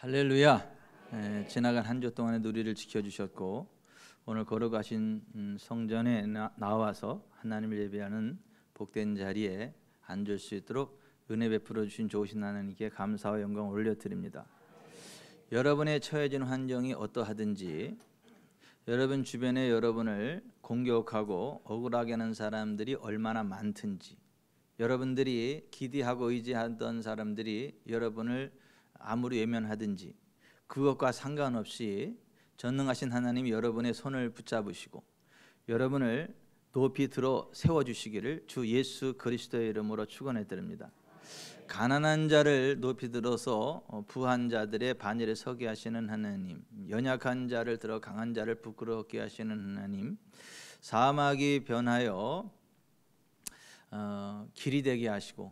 할렐루야. 지나간 한 주 동안의 누리를 지켜주셨고 오늘 걸어가신 성전에 나와서 하나님을 예배하는 복된 자리에 앉을 수 있도록 은혜 베풀어 주신 좋으신 하나님께 감사와 영광을 올려드립니다. 여러분의 처해진 환경이 어떠하든지 여러분 주변에 여러분을 공격하고 억울하게 하는 사람들이 얼마나 많든지 여러분들이 기대하고 의지하던 사람들이 여러분을 아무리 외면하든지 그것과 상관없이 전능하신 하나님이 여러분의 손을 붙잡으시고 여러분을 높이 들어 세워주시기를 주 예수 그리스도의 이름으로 축원해 드립니다. 가난한 자를 높이 들어서 부한 자들의 반열에 서게 하시는 하나님, 연약한 자를 들어 강한 자를 부끄럽게 하시는 하나님, 사막이 변하여 길이 되게 하시고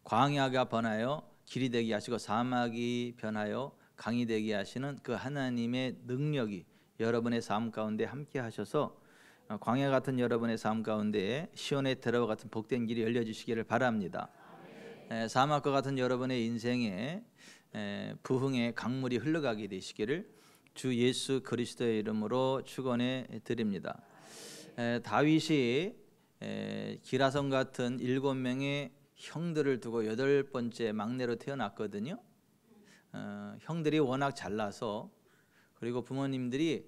광야가 변하여 길이 되게 하시고 사막이 변하여 강이 되게 하시는 그 하나님의 능력이 여러분의 삶 가운데 함께 하셔서 광야 같은 여러분의 삶 가운데 시온의 terra와 같은 복된 길이 열려주시기를 바랍니다. 사막과 같은 여러분의 인생에 부흥의 강물이 흘러가게 되시기를 주 예수 그리스도의 이름으로 축원해 드립니다. 다윗이 기라성 같은 7명의 형들을 두고 8번째 막내로 태어났거든요. 형들이 워낙 잘나서 그리고 부모님들이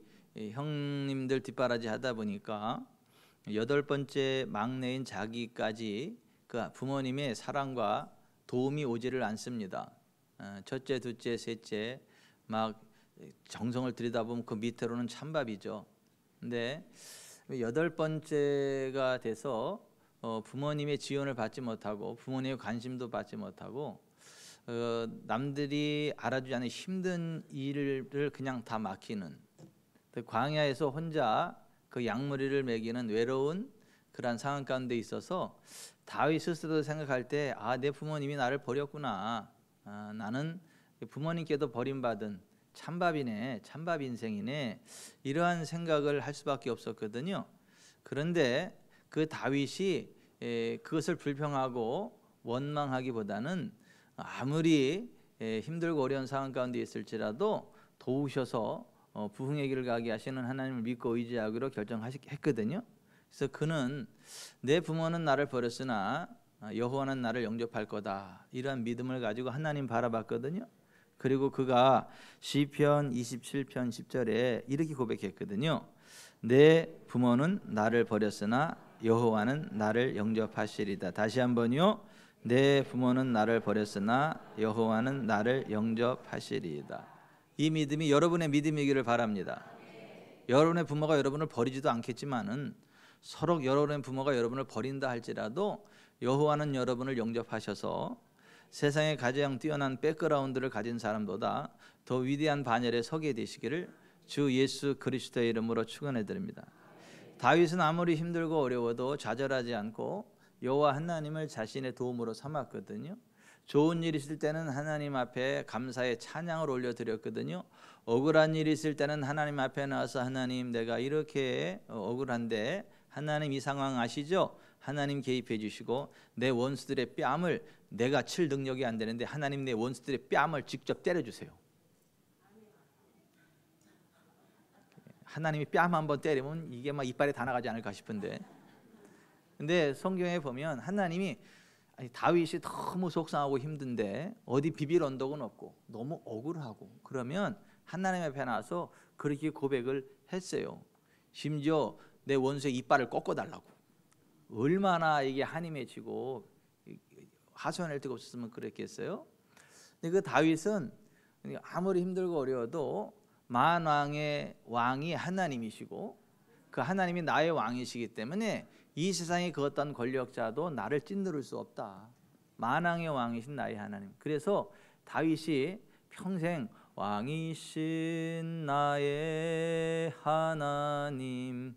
형님들 뒷바라지 하다 보니까 8번째 막내인 자기까지 그 부모님의 사랑과 도움이 오지를 않습니다. 첫째, 둘째, 셋째 막 정성을 들이다보면 그 밑으로는 찬밥이죠. 근데 8번째가 돼서 부모님의 지원을 받지 못하고 부모님의 관심도 받지 못하고 남들이 알아주지 않는 힘든 일을 그냥 다 맡기는 광야에서 혼자 그 양무리를 먹이는 외로운 그런 상황 가운데 있어서 다윗 스스로도 생각할 때 내 부모님이 나를 버렸구나. 나는 부모님께도 버림받은 찬밥이네, 찬밥 인생이네, 이러한 생각을 할 수밖에 없었거든요. 그런데 그 다윗이 그것을 불평하고 원망하기보다는 아무리 힘들고 어려운 상황 가운데 있을지라도 도우셔서 부흥의 길을 가게 하시는 하나님을 믿고 의지하기로 결정했거든요. 그래서 그는 내 부모는 나를 버렸으나 여호와는 나를 영접할 거다, 이러한 믿음을 가지고 하나님 바라봤거든요. 그리고 그가 시편 27편 10절에 이렇게 고백했거든요. 내 부모는 나를 버렸으나 여호와는 나를 영접하시리다. 다시 한번요. 내 부모는 나를 버렸으나 여호와는 나를 영접하시리이다. 이 믿음이 여러분의 믿음이기를 바랍니다. 여러분의 부모가 여러분을 버리지도 않겠지만은 서로 여러분의 부모가 여러분을 버린다 할지라도 여호와는 여러분을 영접하셔서 세상에 가장 뛰어난 백그라운드를 가진 사람보다 더 위대한 반열에 서게 되시기를 주 예수 그리스도의 이름으로 축원해 드립니다. 다윗은 아무리 힘들고 어려워도 좌절하지 않고 여호와 하나님을 자신의 도움으로 삼았거든요. 좋은 일 있을 때는 하나님 앞에 감사의 찬양을 올려드렸거든요. 억울한 일이 있을 때는 하나님 앞에 나와서 하나님, 내가 이렇게 억울한데 하나님 이 상황 아시죠? 하나님 개입해 주시고 내 원수들의 뺨을, 내가 칠 능력이 안 되는데 하나님 내 원수들의 뺨을 직접 때려주세요. 하나님이 뺨 한번 때리면 이게 막 이빨에 다 나가지 않을까 싶은데, 근데 성경에 보면 하나님이 다윗이 너무 속상하고 힘든데 어디 비빌 언덕은 없고 너무 억울하고 그러면 하나님 앞에 나와서 그렇게 고백을 했어요. 심지어 내 원수의 이빨을 꺾어달라고. 얼마나 이게 한이 맺히고 하소연할 데가 없었으면 그랬겠어요. 근데 그 다윗은 아무리 힘들고 어려워도 만왕의 왕이 하나님이시고 그 하나님이 나의 왕이시기 때문에 이 세상의 그 어떤 권력자도 나를 찐누를 수 없다. 만왕의 왕이신 나의 하나님. 그래서 다윗이 평생 왕이신 나의 하나님,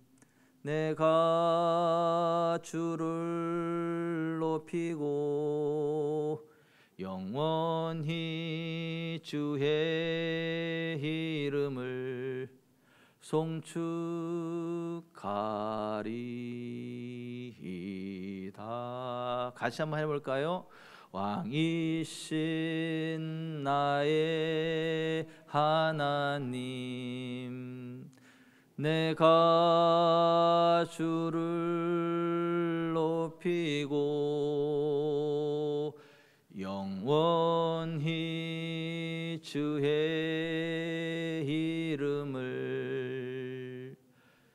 내가 주를 높이고 영원히 주의 이름을 송축하리이다. 같이 한번 해볼까요? 왕이신 나의 하나님, 내가 주를 높이고 영원히 주의 이름을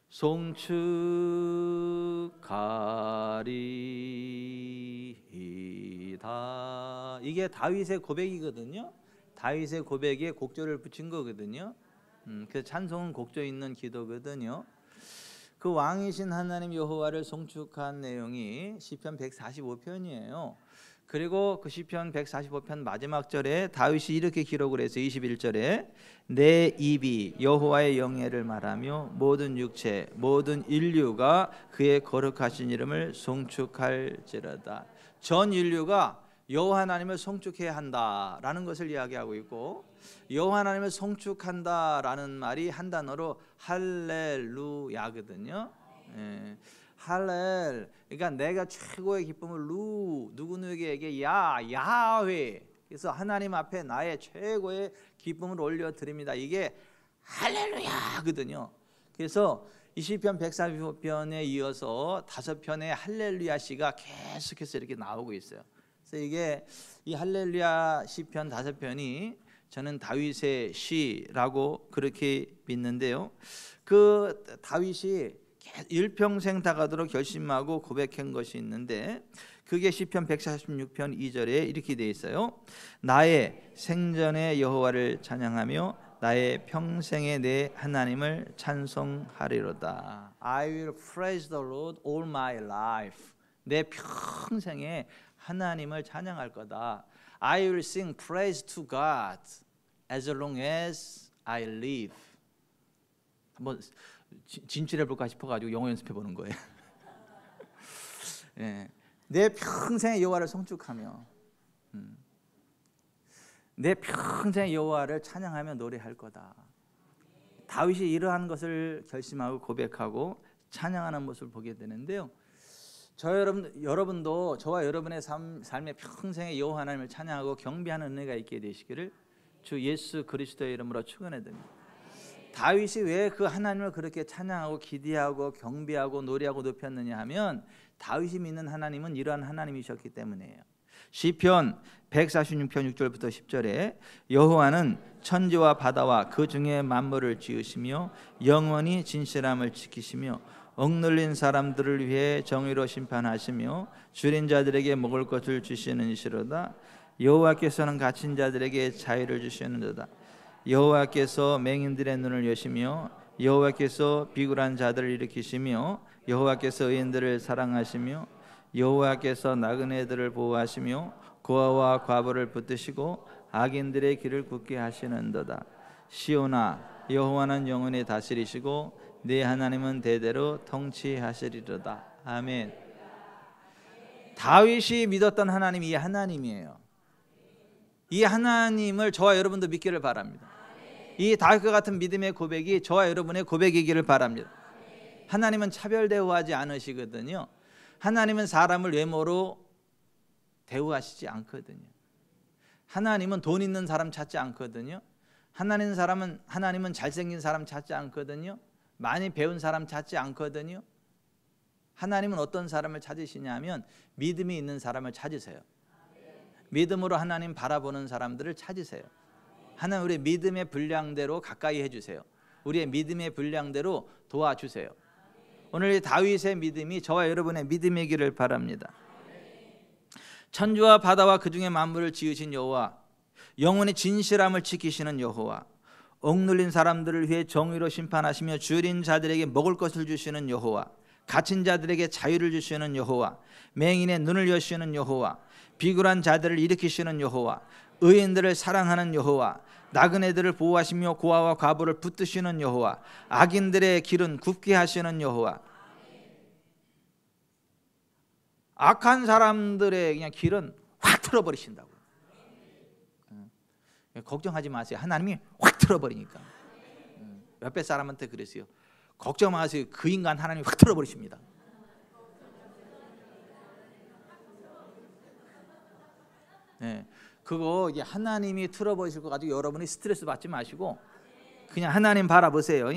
송축하리이다. 이게 다윗의 고백이거든요. 다윗의 고백에 곡조를 붙인 거거든요. 그래서 찬송은 곡조 있는 기도거든요. 그 왕이신 하나님 여호와를 송축한 내용이 시편 145편이에요. 그리고 그 시편 145편 마지막 절에 다윗이 이렇게 기록을 해서 21절에 내 입이 여호와의 영예를 말하며 모든 육체 모든 인류가 그의 거룩하신 이름을 송축할지어다. 전 인류가 여호와 하나님을 송축해야 한다라는 것을 이야기하고 있고, 여호와 하나님을 송축한다라는 말이 한 단어로 할렐루야거든요. 할렐, 그러니까 내가 최고의 기쁨을 누구누구에게 야훼, 그래서 하나님 앞에 나의 최고의 기쁨을 올려드립니다. 이게 할렐루야거든요. 그래서 이 시편 145편에 이어서 5편의 할렐루야 시가 계속해서 이렇게 나오고 있어요. 그래서 이게 이 할렐루야 시편 5편이 저는 다윗의 시라고 그렇게 믿는데요. 그 다윗이 일평생 다가도록 결심하고 고백한 것이 있는데, 그게 시편 146편 2절에 이렇게 되어 있어요. 나의 생전에 여호와를 찬양하며 나의 평생에 내 하나님을 찬송하리로다. I will praise the Lord all my life. 내 평생에 하나님을 찬양할 거다. I will sing praise to God as long as I live. 한번 진출해 볼까 싶어가지고 영어 연습해 보는 거예요. 네. 내 평생의 여호와를 송축하며, 내 평생의 여호와를 찬양하며 노래할 거다. 다윗이 이러한 것을 결심하고 고백하고 찬양하는 모습을 보게 되는데요. 여러분도 저와 여러분의 삶의 평생의 여호와 하나님을 찬양하고 경배하는 은혜가 있게 되시기를 주 예수 그리스도의 이름으로 축원해 드립니다. 다윗이 왜 그 하나님을 그렇게 찬양하고 기대하고 경배하고 노래하고 높였느냐 하면, 다윗이 믿는 하나님은 이러한 하나님이셨기 때문이에요. 시편 146편 6절부터 10절에 여호와는 천지와 바다와 그 중에 만물을 지으시며 영원히 진실함을 지키시며 억눌린 사람들을 위해 정의로 심판하시며 줄인 자들에게 먹을 것을 주시는 이시로다. 여호와께서는 갇힌 자들에게 자유를 주시는도다. 여호와께서 맹인들의 눈을 여시며 여호와께서 비굴한 자들을 일으키시며 여호와께서 의인들을 사랑하시며 여호와께서 나그네들을 보호하시며 고아와 과부를 붙드시고 악인들의 길을 굳게 하시는도다. 시온아, 여호와는 영원히 다스리시고 네 하나님은 대대로 통치하시리로다. 아멘. 다윗이 믿었던 하나님이 이 하나님이에요. 이 하나님을 저와 여러분도 믿기를 바랍니다. 이 다윗과 같은 믿음의 고백이 저와 여러분의 고백이기를 바랍니다. 하나님은 차별 대우하지 않으시거든요. 하나님은 사람을 외모로 대우하시지 않거든요. 하나님은 돈 있는 사람 찾지 않거든요. 하나님은 잘생긴 사람 찾지 않거든요. 많이 배운 사람 찾지 않거든요. 하나님은 어떤 사람을 찾으시냐면 믿음이 있는 사람을 찾으세요. 믿음으로 하나님 바라보는 사람들을 찾으세요. 하나님, 우리의 믿음의 분량대로 가까이 해주세요. 우리의 믿음의 분량대로 도와주세요. 오늘 이 다윗의 믿음이 저와 여러분의 믿음이기를 바랍니다. 천지와 바다와 그 중에 만물을 지으신 여호와, 영원히 진실함을 지키시는 여호와, 억눌린 사람들을 위해 정의로 심판하시며 줄인 자들에게 먹을 것을 주시는 여호와, 갇힌 자들에게 자유를 주시는 여호와, 맹인의 눈을 여시는 여호와, 비굴한 자들을 일으키시는 여호와, 의인들을 사랑하는 여호와, 나그네들을 보호하시며 고아와 과부를 붙드시는 여호와, 악인들의 길은 굽게 하시는 여호와. 악한 사람들의 그냥 길은 확 틀어버리신다고. 걱정하지 마세요. 하나님이 확 틀어버리니까. 옆에 사람한테 그랬어요. 걱정 마세요. 그 인간 하나님이 확 틀어버리십니다. 그거 이제 하나님이 틀어보실 것 가지고 여러분이 스트레스 받지 마시고 그냥 하나님 바라보세요.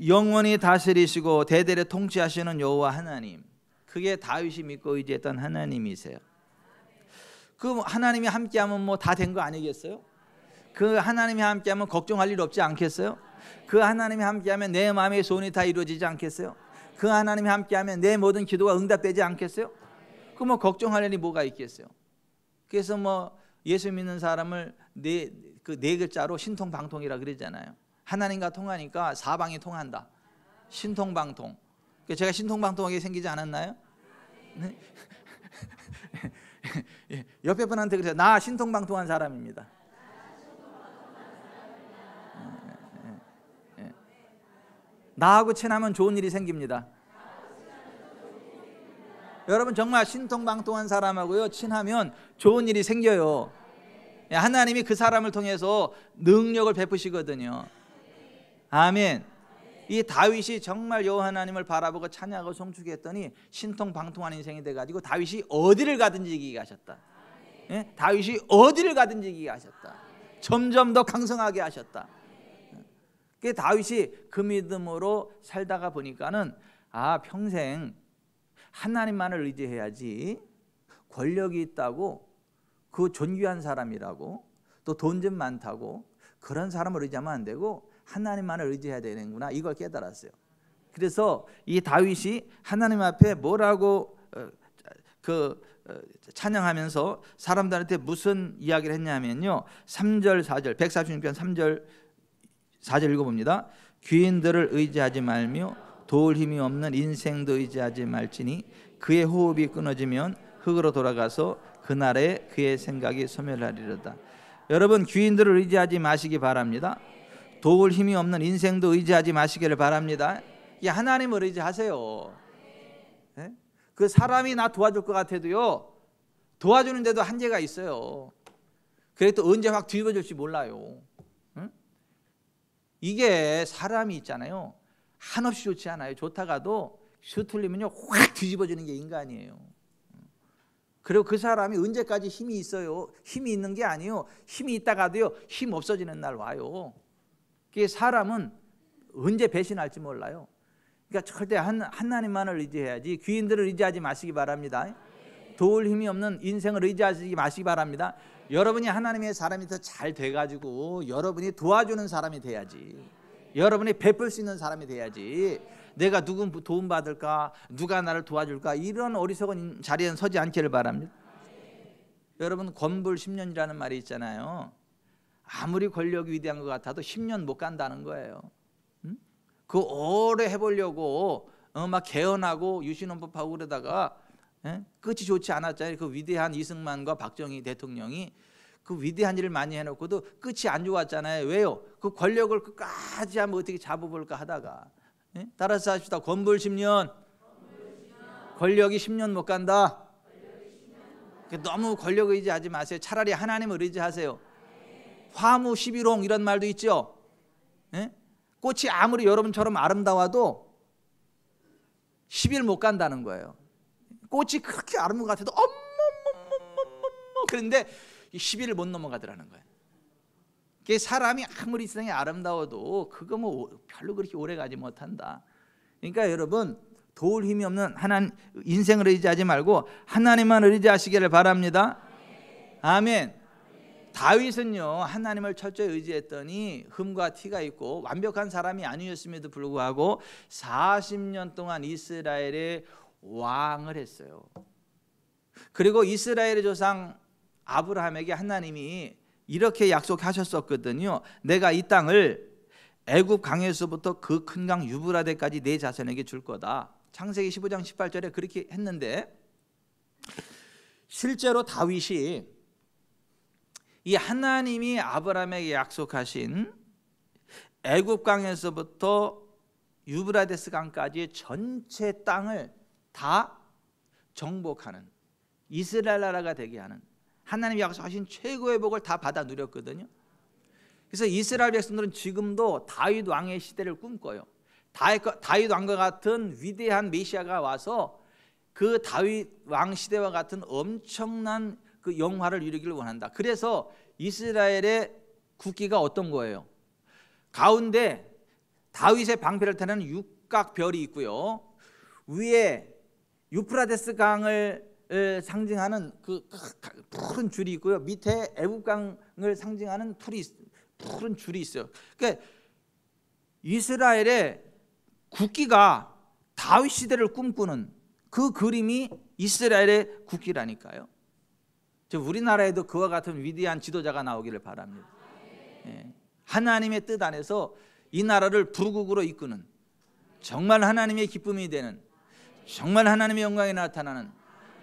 영원히 다스리시고 대대로 통치하시는 여호와 하나님, 그게 다윗이 믿고 의지했던 하나님이세요. 그 하나님이 함께하면 뭐 다 된 거 아니겠어요? 그 하나님이 함께하면 걱정할 일 없지 않겠어요? 그 하나님이 함께하면 내 마음의 소원이 다 이루어지지 않겠어요? 그 하나님이 함께하면 내 모든 기도가 응답되지 않겠어요? 그 뭐 걱정할 일이 뭐가 있겠어요? 그래서 뭐 예수 믿는 사람을 네 글자로 신통방통이라 그러잖아요. 하나님과 통하니까 사방이 통한다. 신통방통. 제가 신통방통하게 생기지 않았나요? 네? 옆에 분한테 그래서 나 신통방통한 사람입니다. 나하고 친하면 좋은 일이 생깁니다. 여러분 정말 신통방통한 사람하고요 친하면 좋은 일이 생겨요. 하나님이 그 사람을 통해서 능력을 베푸시거든요. 아멘. 이 다윗이 정말 여호와 하나님을 바라보고 찬양하고 송축했더니 신통방통한 인생이 돼가지고 다윗이 어디를 가든지 이기게 하셨다. 예? 다윗이 어디를 가든지 이기게 하셨다. 점점 더 강성하게 하셨다. 그 다윗이 그 믿음으로 살다가 보니까는 평생 하나님만을 의지해야지, 권력이 있다고 그 존귀한 사람이라고 또 돈 좀 많다고 그런 사람을 의지하면 안 되고 하나님만을 의지해야 되는구나, 이걸 깨달았어요. 그래서 이 다윗이 하나님 앞에 뭐라고 찬양하면서 사람들한테 무슨 이야기를 했냐면요, 3절 4절 146편 3절 4절 읽어봅니다. 귀인들을 의지하지 말며 도울 힘이 없는 인생도 의지하지 말지니 그의 호흡이 끊어지면 흙으로 돌아가서 그날에 그의 생각이 소멸하리로다. 여러분 귀인들을 의지하지 마시기 바랍니다. 도울 힘이 없는 인생도 의지하지 마시기를 바랍니다. 하나님을 의지하세요. 네? 그 사람이 나 도와줄 것 같아도요, 도와주는데도 한계가 있어요. 그래 또 언제 확 뒤집어질지 몰라요. 응? 이게 사람이 있잖아요, 한없이 좋지 않아요. 좋다가도 수틀리면요 확 뒤집어지는 게 인간이에요. 그리고 그 사람이 언제까지 힘이 있어요? 힘이 있는 게 아니에요. 힘이 있다가도요 힘 없어지는 날 와요. 그 사람은 언제 배신할지 몰라요. 그러니까 절대 하나님만을 의지해야지 귀인들을 의지하지 마시기 바랍니다. 도울 힘이 없는 인생을 의지하지 마시기 바랍니다. 여러분이 하나님의 사람이 더 잘 돼가지고 여러분이 도와주는 사람이 돼야지, 여러분이 베풀 수 있는 사람이 돼야지, 내가 누구 도움받을까, 누가 나를 도와줄까, 이런 어리석은 자리에 서지 않기를 바랍니다. 여러분 건불 10년이라는 말이 있잖아요. 아무리 권력이 위대한 것 같아도 10년 못 간다는 거예요. 그 오래 해보려고 막 개헌하고 유신헌법하고 그러다가 끝이 좋지 않았잖아요. 그 위대한 이승만과 박정희 대통령이 그 위대한 일을 많이 해놓고도 끝이 안 좋았잖아요. 왜요? 그 권력을 끝까지 한번 어떻게 잡아볼까 하다가, 따라서 합시다. 건불 10년, 권력이 10년 못 간다. 너무 권력을 의지하지 마세요. 차라리 하나님을 의지하세요. 화무 11홍 이런 말도 있죠. 꽃이 아무리 여러분처럼 아름다워도 10일 못 간다는 거예요. 꽃이 그렇게 아름다운 것 같아도 어머머머머머 그런데 10일을 못 넘어가더라는 거예요. 사람이 아무리 세상에 아름다워도 그거 뭐 별로 그렇게 오래 가지 못한다. 그러니까 여러분 도울 힘이 없는 하나님 인생을 의지하지 말고 하나님만 의지하시기를 바랍니다. 아멘. 다윗은요 하나님을 철저히 의지했더니 흠과 티가 있고 완벽한 사람이 아니었음에도 불구하고 40년 동안 이스라엘의 왕을 했어요. 그리고 이스라엘의 조상 아브라함에게 하나님이 이렇게 약속하셨었거든요. 내가 이 땅을 애굽 강에서부터 그 큰 강 유브라데까지 내 자손에게 줄 거다. 창세기 15장 18절에 그렇게 했는데, 실제로 다윗이 이 하나님이 아브라함에게 약속하신 애굽 강에서부터 유브라데스 강까지의 전체 땅을 다 정복하는 이스라엘 나라가 되게 하는 하나님이 약속하신 최고의 복을 다 받아 누렸거든요. 그래서 이스라엘 백성들은 지금도 다윗 왕의 시대를 꿈꿔요. 다윗 왕과 같은 위대한 메시아가 와서 그 다윗 왕 시대와 같은 엄청난 그 영화를 이루기를 원한다. 그래서 이스라엘의 국기가 어떤 거예요? 가운데 다윗의 방패를 타는 육각별이 있고요. 위에 유프라데스 강을 상징하는 그 푸른 줄이 있고요. 밑에 애굽강을 상징하는 푸른 줄이 있어요. 그러니까 이스라엘의 국기가 다윗 시대를 꿈꾸는 그 그림이 이스라엘의 국기라니까요. 우리나라에도 그와 같은 위대한 지도자가 나오기를 바랍니다. 하나님의 뜻 안에서 이 나라를 부르국으로 이끄는, 정말 하나님의 기쁨이 되는, 정말 하나님의 영광이 나타나는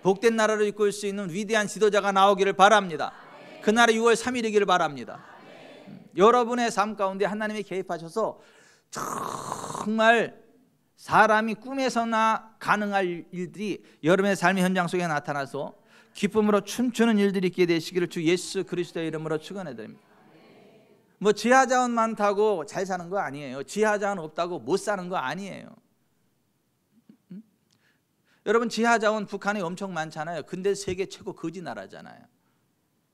복된 나라를 이끌 수 있는 위대한 지도자가 나오기를 바랍니다. 그날이 6월 3일이기를 바랍니다. 여러분의 삶 가운데 하나님이 개입하셔서 정말 사람이 꿈에서나 가능할 일들이 여러분의 삶의 현장 속에 나타나서 기쁨으로 춤추는 일들이 있게 되시기를 주 예수 그리스도의 이름으로 축원해 드립니다. 뭐 지하자원 많다고 잘 사는 거 아니에요. 지하자원 없다고 못 사는 거 아니에요. 여러분, 지하자원 북한에 엄청 많잖아요. 근데 세계 최고 거지 나라잖아요.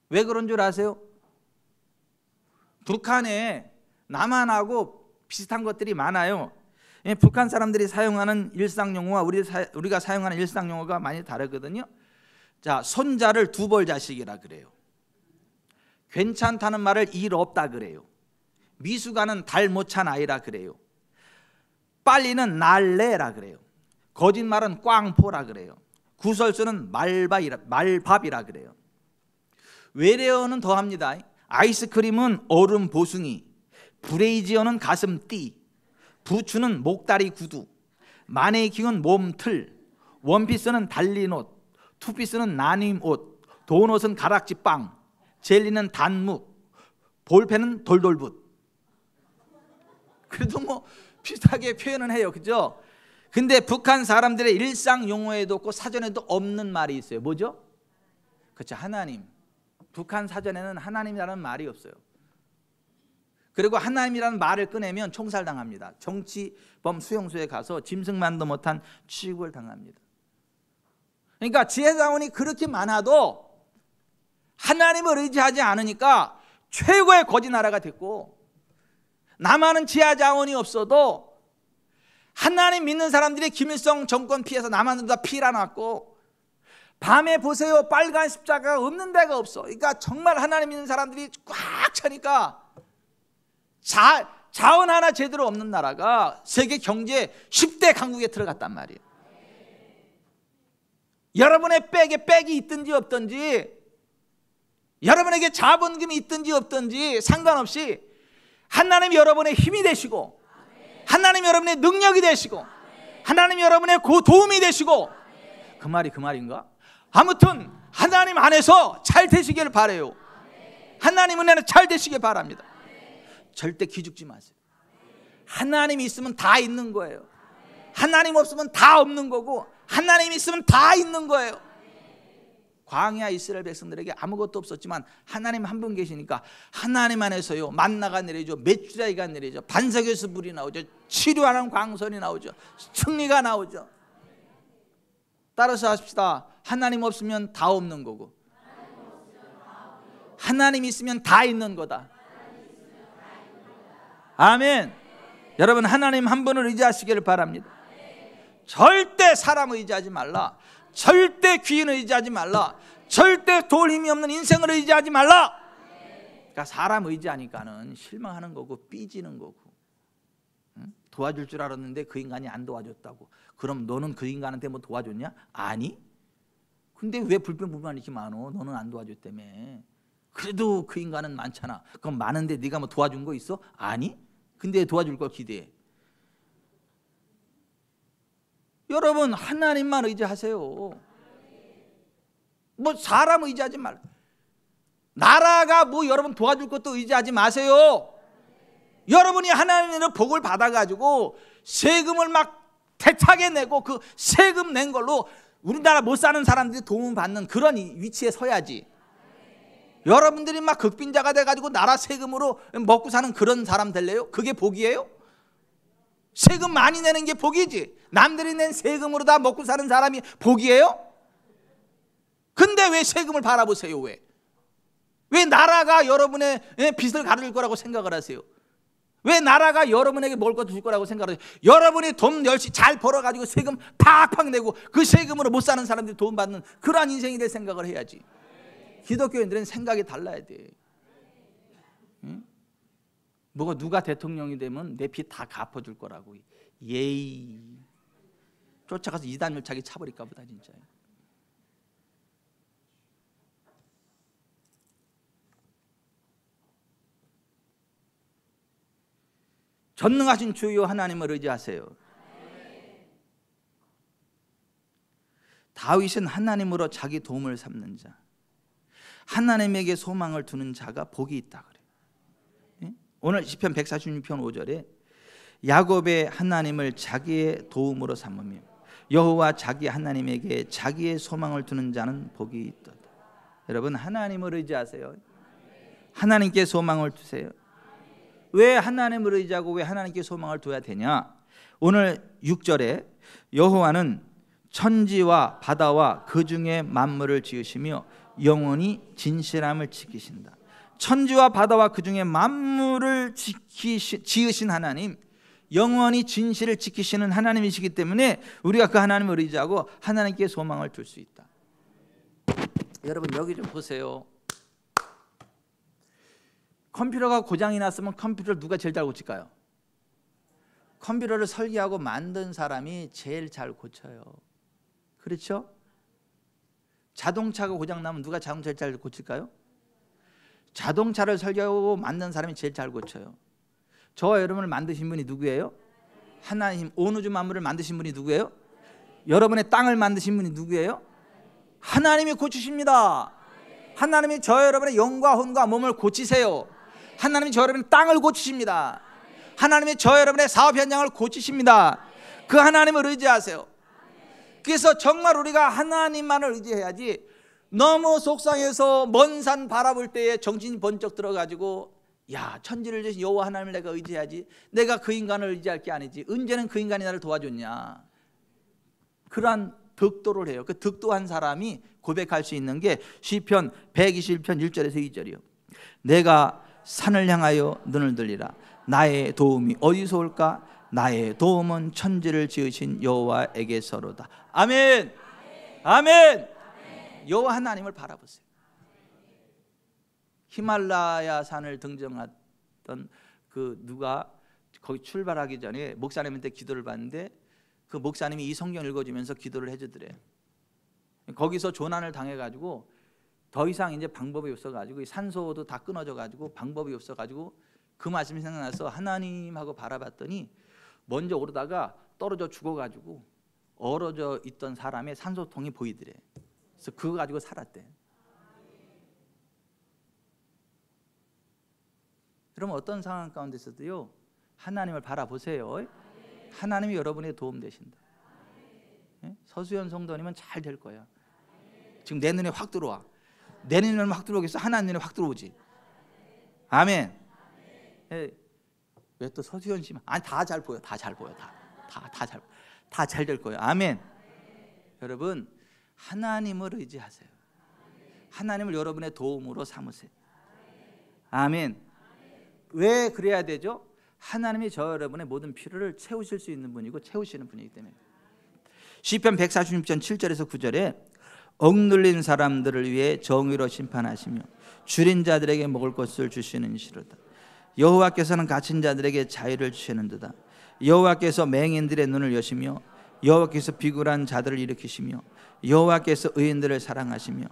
왜 그런 줄 아세요? 북한에 남한하고 비슷한 것들이 많아요. 북한 사람들이 사용하는 일상용어와 우리가 사용하는 일상용어가 많이 다르거든요. 자, 손자를 두 벌 자식이라 그래요. 괜찮다는 말을 일 없다 그래요. 미숙아는 달 못 찬 아이라 그래요. 빨리는 날래라 그래요. 거짓말은 꽝포라 그래요. 구설수는 말밥이라 그래요. 외래어는 더합니다. 아이스크림은 얼음 보숭이, 브레이지어는 가슴띠, 부추는 목다리 구두, 마네킹은 몸틀, 원피스는 달린 옷, 투피스는 나눔 옷, 도넛은 가락지 빵, 젤리는 단묵, 볼펜은 돌돌붓. 그래도 뭐 비슷하게 표현은 해요, 그죠? 근데 북한 사람들의 일상 용어에도 없고 사전에도 없는 말이 있어요. 뭐죠? 그렇죠, 하나님. 북한 사전에는 하나님이라는 말이 없어요. 그리고 하나님이라는 말을 꺼내면 총살당합니다. 정치범 수용소에 가서 짐승만도 못한 취급을 당합니다. 그러니까 지혜자원이 그렇게 많아도 하나님을 의지하지 않으니까 최고의 거지 나라가 됐고, 남한은 지하자원이 없어도 하나님 믿는 사람들이 김일성 정권 피해서 남한은 다 피라 났고, 밤에 보세요, 빨간 십자가가 없는 데가 없어. 그러니까 정말 하나님 믿는 사람들이 꽉 차니까 자원 하나 제대로 없는 나라가 세계 경제 10대 강국에 들어갔단 말이에요. 여러분의 백에 백이 있든지 없든지, 여러분에게 자본금이 있든지 없든지 상관없이 하나님이 여러분의 힘이 되시고, 하나님이 여러분의 능력이 되시고, 하나님이 여러분의 도움이 되시고, 그 말이 그 말인가? 아무튼 하나님 안에서 잘 되시길 바라요. 하나님 은혜는 잘 되시길 바랍니다. 절대 기죽지 마세요. 하나님이 있으면 다 있는 거예요. 하나님 없으면 다 없는 거고, 하나님 있으면 다 있는 거예요. 광야 이스라엘 백성들에게 아무것도 없었지만 하나님 한 분 계시니까 하나님 안에서요, 만나가 내리죠, 메추라기가 내리죠, 반석에서 불이 나오죠, 치료하는 광선이 나오죠, 승리가 나오죠. 따라서 하십시다. 하나님 없으면 다 없는 거고, 하나님 있으면 다 있는 거다. 아멘. 여러분, 하나님 한 분을 의지하시기를 바랍니다. 절대 사람 의지하지 말라. 절대 귀인 의지하지 말라. 절대 도울 힘이 없는 인생을 의지하지 말라. 그러니까 사람 의지하니까는 실망하는 거고 삐지는 거고, 도와줄 줄 알았는데 그 인간이 안 도와줬다고. 그럼 너는 그 인간한테 뭐 도와줬냐? 아니. 근데 왜 불평불만 이렇게 많어? 너는 안 도와줬다며. 그래도 그 인간은 많잖아. 그럼 많은데 네가 뭐 도와준 거 있어? 아니. 근데 도와줄 걸 기대해. 여러분, 하나님만 의지하세요. 뭐 사람 의지하지 말라. 나라가 뭐 여러분 도와줄 것도 의지하지 마세요. 여러분이 하나님의 복을 받아가지고 세금을 막 대차게 내고 그 세금 낸 걸로 우리나라 못 사는 사람들이 도움을 받는 그런 위치에 서야지. 여러분들이 막 극빈자가 돼가지고 나라 세금으로 먹고 사는 그런 사람 될래요? 그게 복이에요? 세금 많이 내는 게 복이지, 남들이 낸 세금으로 다 먹고 사는 사람이 복이에요? 근데 왜 세금을 바라보세요? 왜 나라가 여러분의 빚을 갚을 거라고 생각을 하세요? 왜 나라가 여러분에게 먹을 것 줄 거라고 생각을 하세요? 여러분이 돈 열심히 잘 벌어가지고 세금 팍팍 내고 그 세금으로 못 사는 사람들이 돈 받는 그러한 인생이 될 생각을 해야지. 기독교인들은 생각이 달라야 돼. 응? 뭐가 누가 대통령이 되면 내 빚 다 갚아줄 거라고. 예이. 쫓아가서 이단 열차기 차버릴까 보다 진짜. 전능하신 주여 하나님을 의지하세요. 다윗은 하나님으로 자기 도움을 삼는 자, 하나님에게 소망을 두는 자가 복이 있다 그래요. 오늘 시편 146편 5절에 야곱의 하나님을 자기의 도움으로 삼으며 여호와 자기 하나님에게 자기의 소망을 두는 자는 복이 있도다. 여러분, 하나님을 의지하세요. 하나님께 소망을 두세요. 왜 하나님을 의지하고 왜 하나님께 소망을 둬야 되냐? 오늘 6절에 여호와는 천지와 바다와 그 중에 만물을 지으시며 영원히 진실함을 지키신다. 천지와 바다와 그 중에 만물을 지으신 하나님, 영원히 진실을 지키시는 하나님이시기 때문에 우리가 그 하나님을 의지하고 하나님께 소망을 둘 수 있다. 여러분, 여기 좀 보세요. 컴퓨터가 고장이 났으면 컴퓨터를 누가 제일 잘 고칠까요? 컴퓨터를 설계하고 만든 사람이 제일 잘 고쳐요. 그렇죠? 자동차가 고장 나면 누가 자동차를 잘 고칠까요? 자동차를 설계하고 만든 사람이 제일 잘 고쳐요. 저와 여러분을 만드신 분이 누구예요? 하나님. 온 우주 만물을 만드신 분이 누구예요? 여러분의 땅을 만드신 분이 누구예요? 하나님이 고치십니다. 하나님이 저 여러분의 영과 혼과 몸을 고치세요. 하나님이 저 여러분의 땅을 고치십니다. 하나님이 저 여러분의 사업 현장을 고치십니다. 그 하나님을 의지하세요. 그래서 정말 우리가 하나님만을 의지해야지, 너무 속상해서 먼 산 바라볼 때에 정신이 번쩍 들어가지고 야, 천지를 주신 여호와 하나님을 내가 의지해야지, 내가 그 인간을 의지할 게 아니지, 언제는 그 인간이 나를 도와줬냐, 그러한 득도를 해요. 그 득도한 사람이 고백할 수 있는 게 시편 121편 1절에서 2절이요. 내가 산을 향하여 눈을 들리라. 나의 도움이 어디서 올까? 나의 도움은 천지를 지으신 여호와에게서로다. 아멘. 아멘. 여호와 하나님을 바라보세요. 히말라야 산을 등정했던 그 누가 거기 출발하기 전에 목사님한테 기도를 받는데 그 목사님이 이 성경 읽어주면서 기도를 해주더래. 거기서 조난을 당해가지고 더 이상 이제 방법이 없어가지고 산소도 다 끊어져가지고 방법이 없어가지고 그 말씀이 생각나서 하나님하고 바라봤더니 먼저 오르다가 떨어져 죽어가지고 얼어져 있던 사람의 산소통이 보이더래. 그래서 그거 가지고 살았대. 그러면 어떤 상황 가운데서도요, 하나님을 바라보세요. 하나님이 여러분의 도움 되신다. 서수연 성도님은 잘 될 거야. 지금 내 눈에 확 들어와. 내 눈에 확 들어오겠어? 하나님 눈에 확 들어오지. 아멘. 왜 또 서수연 씨만? 아니, 다 잘 보여. 다 잘 보여. 다 잘 될 거예요. 아멘. 여러분, 하나님을 의지하세요. 하나님을 여러분의 도움으로 삼으세요. 아멘. 왜 그래야 되죠? 하나님이 저 여러분의 모든 필요를 채우실 수 있는 분이고 채우시는 분이기 때문에. 시편 146편 7절에서 9절에 억눌린 사람들을 위해 정의로 심판하시며 줄인 자들에게 먹을 것을 주시는 시로다. 여호와께서는 갇힌 자들에게 자유를 주시는도다. 여호와께서 맹인들의 눈을 여시며 여호와께서 비굴한 자들을 일으키시며 여호와께서 의인들을 사랑하시며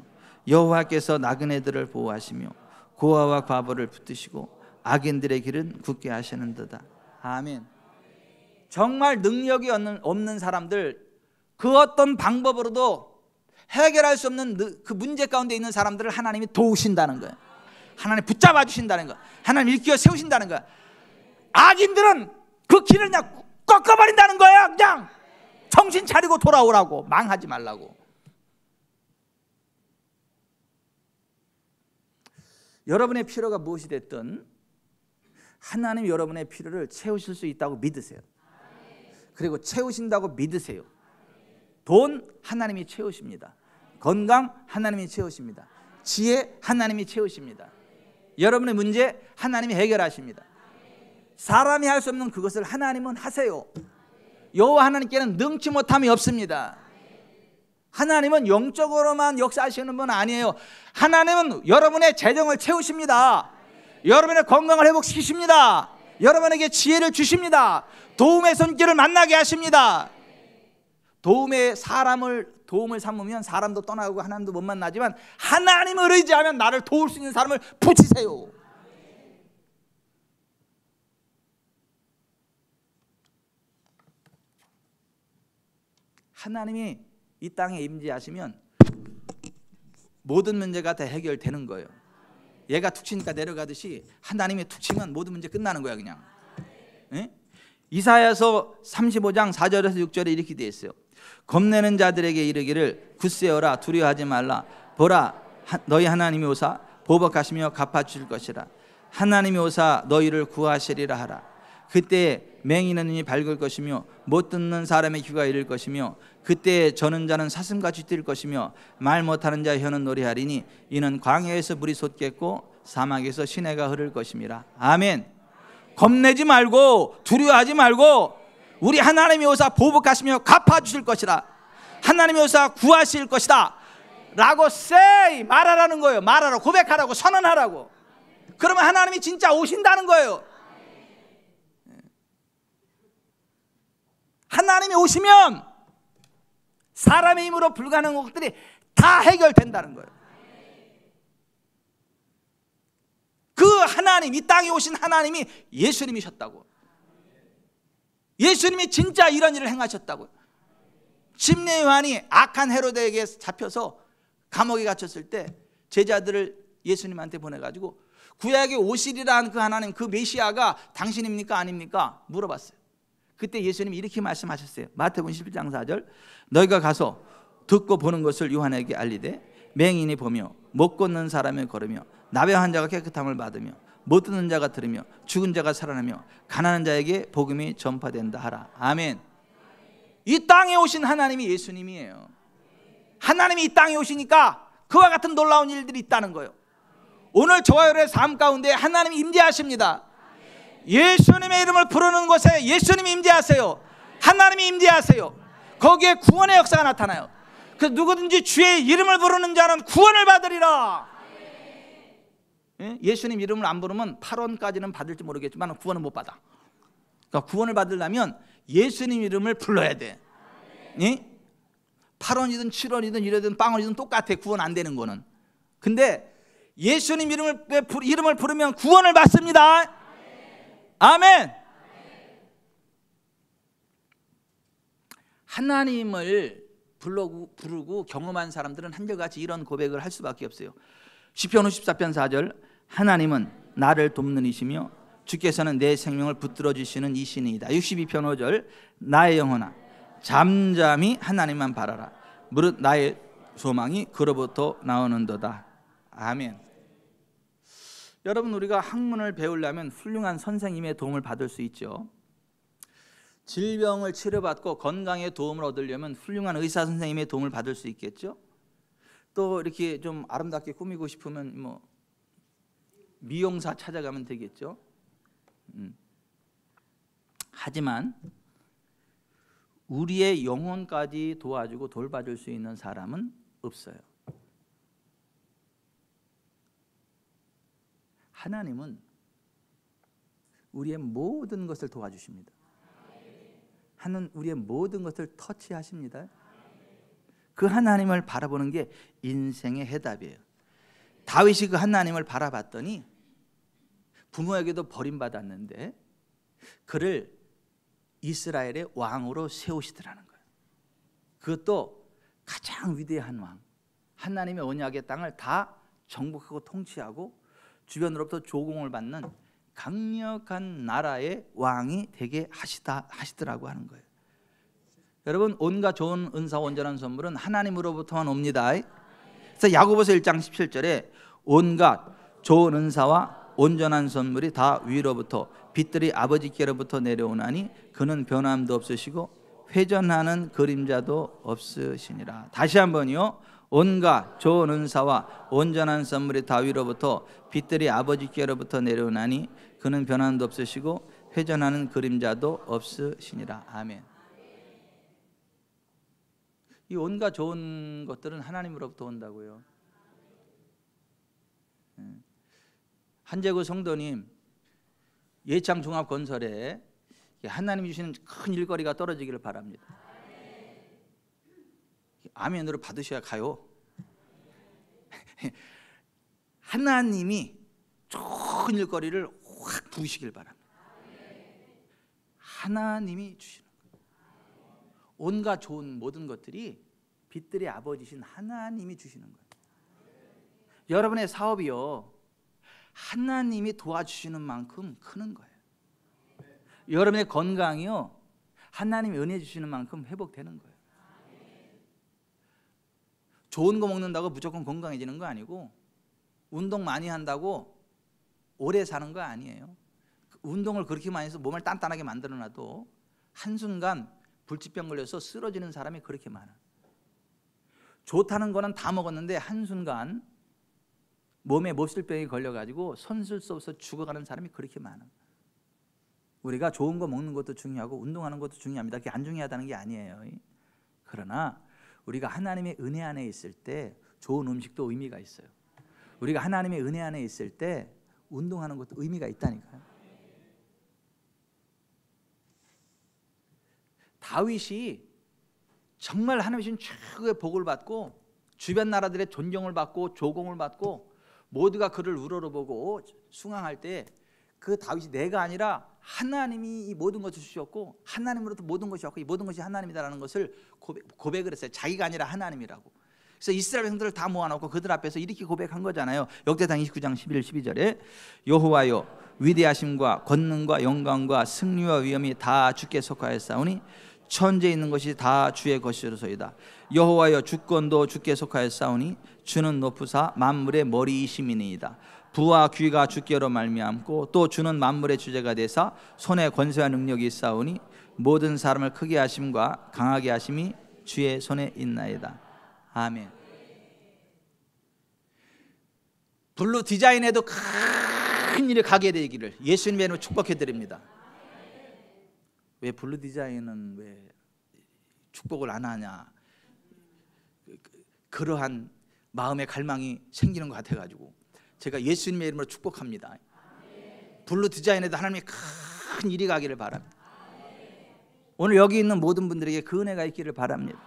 여호와께서 나그네들을 보호하시며 고아와 과부를 붙드시고 악인들의 길은 굳게 하시는도다. 아멘. 정말 능력이 없는 사람들, 그 어떤 방법으로도 해결할 수 없는 그 문제 가운데 있는 사람들을 하나님이 도우신다는 거예요. 하나님 붙잡아 주신다는 거예요. 하나님 일깨워 세우신다는 거예요. 악인들은 그 길을 그냥 꺾어버린다는 거예요. 그냥 정신 차리고 돌아오라고, 망하지 말라고. 여러분의 필요가 무엇이 됐든 하나님 여러분의 필요를 채우실 수 있다고 믿으세요. 그리고 채우신다고 믿으세요. 돈 하나님이 채우십니다. 건강 하나님이 채우십니다. 지혜 하나님이 채우십니다. 여러분의 문제 하나님이 해결하십니다. 사람이 할 수 없는 그것을 하나님은 하세요. 여호와 하나님께는 능치 못함이 없습니다. 하나님은 영적으로만 역사하시는 분 아니에요. 하나님은 여러분의 재정을 채우십니다. 여러분의 건강을 회복시키십니다. 여러분에게 지혜를 주십니다. 도움의 손길을 만나게 하십니다. 도움을 삼으면 사람도 떠나고 하나님도 못 만나지만 하나님을 의지하면 나를 도울 수 있는 사람을 붙이세요. 하나님이 이 땅에 임재하시면 모든 문제가 다 해결되는 거예요. 얘가 툭 치니까 내려가듯이 하나님이 툭 치면 모든 문제 끝나는 거야 그냥. 예? 이사야서 35장 4절에서 6절에 이렇게 되어 있어요. 겁내는 자들에게 이르기를 굳세어라 두려워하지 말라. 보라 너희 하나님이 오사 보복하시며 갚아주실 것이라. 하나님이 오사 너희를 구하시리라 하라. 그때 맹인은 눈이 밝을 것이며 못 듣는 사람의 귀가 잃을 것이며 그때 저는 자는 사슴같이 뛸 것이며 말 못하는 자의 혀는 노래하리니 이는 광야에서 물이 솟겠고 사막에서 시내가 흐를 것임이라. 아멘. 겁내지 말고 두려워하지 말고 우리 하나님이 오사 보복하시며 갚아주실 것이라. 하나님이 오사 구하실 것이다 라고 말하라는 거예요. 말하라고, 고백하라고, 선언하라고. 그러면 하나님이 진짜 오신다는 거예요. 하나님이 오시면 사람의 힘으로 불가능한 것들이 다 해결된다는 거예요. 그 하나님, 이 땅에 오신 하나님이 예수님이셨다고. 예수님이 진짜 이런 일을 행하셨다고요. 심리 요한이 악한 헤로데에게 잡혀서 감옥에 갇혔을 때 제자들을 예수님한테 보내가지고 구약에 오시리라는 그 하나님, 그 메시아가 당신입니까 아닙니까 물어봤어요. 그때 예수님이 이렇게 말씀하셨어요. 마태복음 11장 4절 너희가 가서 듣고 보는 것을 요한에게 알리되 맹인이 보며 못 걷는 사람이 걸으며 나병한 자가 깨끗함을 받으며 못 듣는 자가 들으며 죽은 자가 살아나며 가난한 자에게 복음이 전파된다 하라. 아멘. 이 땅에 오신 하나님이 예수님이에요. 하나님이 이 땅에 오시니까 그와 같은 놀라운 일들이 있다는 거예요. 오늘 저와 여러분의 삶 가운데 하나님이 임재하십니다. 예수님의 이름을 부르는 곳에 예수님이 임재하세요. 하나님이 임재하세요. 거기에 구원의 역사가 나타나요. 그 누구든지 주의 이름을 부르는 자는 구원을 받으리라. 예수님 이름을 안 부르면 8원까지는 받을지 모르겠지만 구원은 못 받아. 그러니까 구원을 받으려면 예수님 이름을 불러야 돼. 8원이든 7원이든 1원이든 빵원이든 똑같아. 구원 안 되는 거는. 근데 예수님 이름을 부르면 구원을 받습니다. 아멘. 하나님을 부르고 경험한 사람들은 한결같이 이런 고백을 할 수밖에 없어요. 시편 54편 4절 하나님은 나를 돕는 이시며 주께서는 내 생명을 붙들어 주시는 이신이다. 62편 5절 나의 영혼아 잠잠히 하나님만 바라라. 무릇 나의 소망이 그로부터 나오는도다. 아멘. 여러분, 우리가 학문을 배우려면 훌륭한 선생님의 도움을 받을 수 있죠. 질병을 치료받고 건강에 도움을 얻으려면 훌륭한 의사 선생님의 도움을 받을 수 있겠죠. 또 이렇게 좀 아름답게 꾸미고 싶으면 뭐 미용사 찾아가면 되겠죠. 하지만 우리의 영혼까지 도와주고 돌봐줄 수 있는 사람은 없어요. 하나님은 우리의 모든 것을 도와주십니다. 하나님은 우리의 모든 것을 터치하십니다. 그 하나님을 바라보는 게 인생의 해답이에요. 다윗이 그 하나님을 바라봤더니 부모에게도 버림받았는데 그를 이스라엘의 왕으로 세우시더라는 거예요. 그것도 가장 위대한 왕, 하나님의 언약의 땅을 다 정복하고 통치하고 주변으로부터 조공을 받는 강력한 나라의 왕이 되게 하시더라고 하는 거예요. 여러분, 온갖 좋은 은사와 온전한 선물은 하나님으로부터만 옵니다. 그래서 야고보서 1장 17절에 온갖 좋은 은사와 온전한 선물이 다 위로부터 빛들이 아버지께로부터 내려오나니 그는 변함도 없으시고 회전하는 그림자도 없으시니라. 다시 한번요. 온갖 좋은 은사와 온전한 선물이 다 위로부터 빛들이 아버지께로부터 내려오나니 그는 변함도 없으시고 회전하는 그림자도 없으시니라. 아멘. 이 온갖 좋은 것들은 하나님으로부터 온다고요. 한재구 성도님, 예창 종합 건설에 하나님이 주시는 큰 일거리가 떨어지기를 바랍니다. 아멘으로 받으셔야 가요. 하나님이 좋은 일거리를 확 부으시길 바랍니다. 하나님이 주시는 거예요. 온갖 좋은 모든 것들이 빛들의 아버지신 하나님이 주시는 거예요. 여러분의 사업이요, 하나님이 도와주시는 만큼 크는 거예요. 여러분의 건강이요, 하나님이 은혜 주시는 만큼 회복되는 거예요. 좋은 거 먹는다고 무조건 건강해지는 거 아니고, 운동 많이 한다고 오래 사는 거 아니에요. 운동을 그렇게 많이 해서 몸을 단단하게 만들어놔도 한순간 불치병 걸려서 쓰러지는 사람이 그렇게 많아. 좋다는 거는 다 먹었는데 한순간 몸에 몹쓸병이 걸려가지고 손쓸 수 없어 죽어가는 사람이 그렇게 많아. 우리가 좋은 거 먹는 것도 중요하고 운동하는 것도 중요합니다. 그게 안 중요하다는 게 아니에요. 그러나 우리가 하나님의 은혜 안에 있을 때 좋은 음식도 의미가 있어요. 우리가 하나님의 은혜 안에 있을 때 운동하는 것도 의미가 있다니까요. 다윗이 정말 하나님이 주신 최고의 복을 받고 주변 나라들의 존경을 받고 조공을 받고 모두가 그를 우러러보고 숭앙할 때 그 다윗이 내가 아니라 하나님이 이 모든 것을 주셨고 하나님으로부터 모든 것이 왔고 이 모든 것이 하나님이다라는 것을 고백을 했어요. 자기가 아니라 하나님이라고. 그래서 이스라엘 백성들을 다 모아놓고 그들 앞에서 이렇게 고백한 거잖아요. 역대상 29장 11, 12절에 여호와여 위대하심과 권능과 영광과 승리와 위엄이 다 주께 속하였사오니 천지에 있는 것이 다 주의 것이로소이다. 여호와여 주권도 주께 속하였사오니 주는 높으사 만물의 머리이심이니이다. 부와 귀가 주께로 말미암고 또 주는 만물의 주제가 되사 손에 권세와 능력이 있사오니 모든 사람을 크게 하심과 강하게 하심이 주의 손에 있나이다. 아멘. 블루 디자인에도 큰 일이 가게 되기를 예수님의 이름으로 축복해 드립니다. 왜 블루 디자인은 왜 축복을 안 하냐? 그러한 마음의 갈망이 생기는 것 같아가지고 제가 예수님의 이름으로 축복합니다. 블루 디자인에도 하나님의 큰 일이 가기를 바랍니다. 오늘 여기 있는 모든 분들에게 그 은혜가 있기를 바랍니다.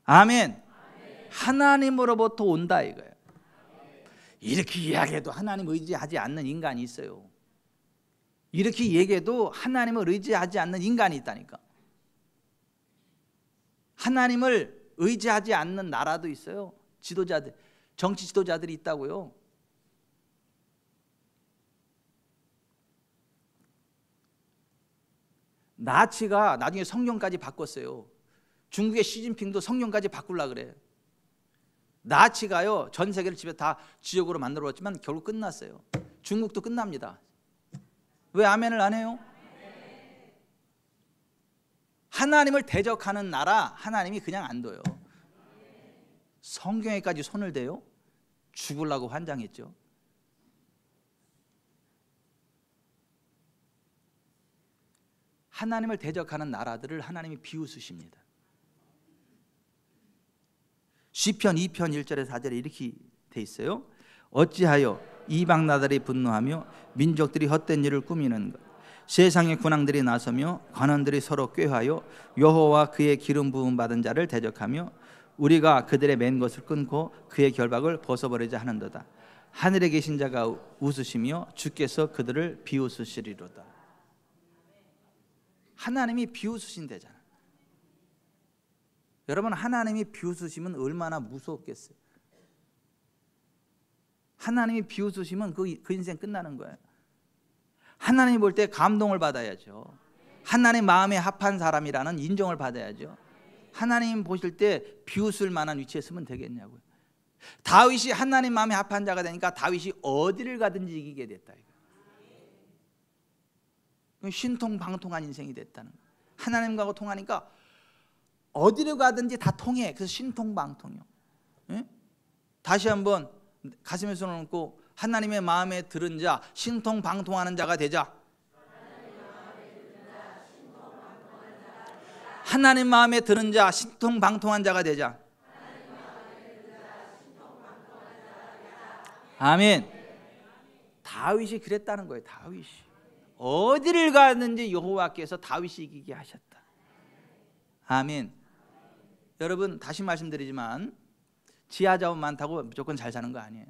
아멘. 하나님으로부터 온다 이거예요. 이렇게 이야기해도 하나님 의지하지 않는 인간이 있어요. 이렇게 얘기해도 하나님을 의지하지 않는 인간이 있다니까. 하나님을 의지하지 않는 나라도 있어요. 지도자들, 정치 지도자들이 있다고요. 나치가 나중에 성경까지 바꿨어요. 중국의 시진핑도 성경까지 바꾸려고 그래요. 나치가요 전 세계를 집에 다 지역으로 만들어봤지만 결국 끝났어요. 중국도 끝납니다. 왜 아멘을 안 해요? 하나님을 대적하는 나라 하나님이 그냥 안 둬요. 성경에까지 손을 대요? 죽으려고 환장했죠. 하나님을 대적하는 나라들을 하나님이 비웃으십니다. 시편 2편 1절에 4절에 이렇게 돼 있어요. 어찌하여 이방 나라들이 분노하며 민족들이 헛된 일을 꾸미는가? 세상의 군왕들이 나서며 관원들이 서로 꾀하여 여호와 그의 기름 부음 받은 자를 대적하며 우리가 그들의 맨 것을 끊고 그의 결박을 벗어버리자 하는도다. 하늘에 계신 자가 웃으시며 주께서 그들을 비웃으시리로다. 하나님이 비웃으신대잖아. 여러분 하나님이 비웃으시면 얼마나 무섭겠어요. 하나님이 비웃으시면 그 인생 끝나는 거예요. 하나님이 볼 때 감동을 받아야죠. 하나님 마음에 합한 사람이라는 인정을 받아야죠. 하나님 보실 때 비웃을 만한 위치에 서면 되겠냐고요. 다윗이 하나님 마음에 합한 자가 되니까 다윗이 어디를 가든지 이기게 됐다. 신통방통한 인생이 됐다는 거예요. 하나님과 통하니까 어디를 가든지 다 통해. 그래서 신통방통이요. 예? 다시 한번 가슴에 손을 얹고 하나님의 마음에 들은 자, 신통방통하는 자가 되자. 하나님 마음에 드는 자, 신통방통한 자가 되자. 아멘. 다윗이 그랬다는 거예요. 다윗이 어디를 가는지 여호와께서 다윗이 이기게 하셨다. 아멘. 여러분, 다시 말씀드리지만 지하자원 많다고 무조건 잘 사는 거 아니에요.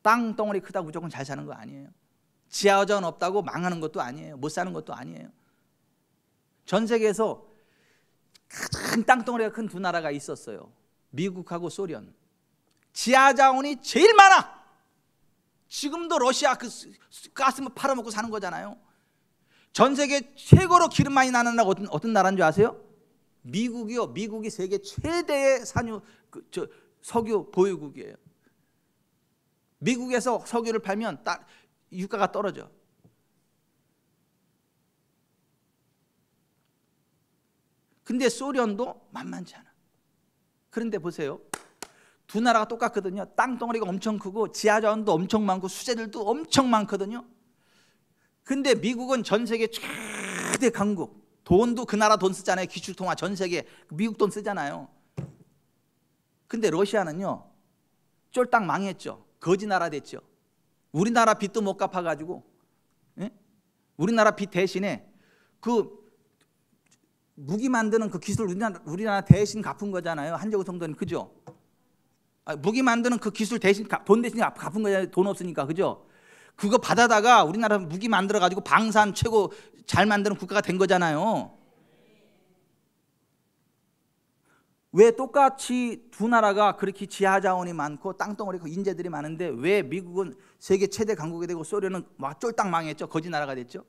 땅덩어리 크다고 무조건 잘 사는 거 아니에요. 지하자원 없다고 망하는 것도 아니에요. 못 사는 것도 아니에요. 전 세계에서 가장 땅덩어리가 큰 두 나라가 있었어요. 미국하고 소련. 지하자원이 제일 많아. 지금도 러시아 그 가스 팔아먹고 사는 거잖아요. 전 세계 최고로 기름 많이 나는 나라가 어떤 나라인 줄 아세요? 미국이요. 미국이 세계 최대의 석유 보유국이에요. 미국에서 석유를 팔면 유가가 떨어져. 근데 소련도 만만치 않아. 그런데 보세요. 두 나라가 똑같거든요. 땅덩어리가 엄청 크고 지하자원도 엄청 많고 수재들도 엄청 많거든요. 근데 미국은 전 세계 최대 강국. 돈도 그 나라 돈 쓰잖아요. 기축통화 전 세계 미국 돈 쓰잖아요. 근데 러시아는요, 쫄딱 망했죠. 거지 나라 됐죠. 우리나라 빚도 못 갚아가지고, 예? 우리나라 빚 대신에 그 무기 만드는 그 기술 우리나라 대신 갚은 거잖아요. 한재구 성도님, 그죠? 무기 만드는 그 기술 대신 돈 대신 갚은 거잖아요. 돈 없으니까, 그죠? 그거 받아다가 우리나라 무기 만들어 가지고 방산 최고 잘 만드는 국가가 된 거잖아요. 왜 똑같이 두 나라가 그렇게 지하자원이 많고 땅덩어리 인재들이 많은데 왜 미국은 세계 최대 강국이 되고 소련은 막 쫄딱 망했죠? 거지 나라가 됐죠?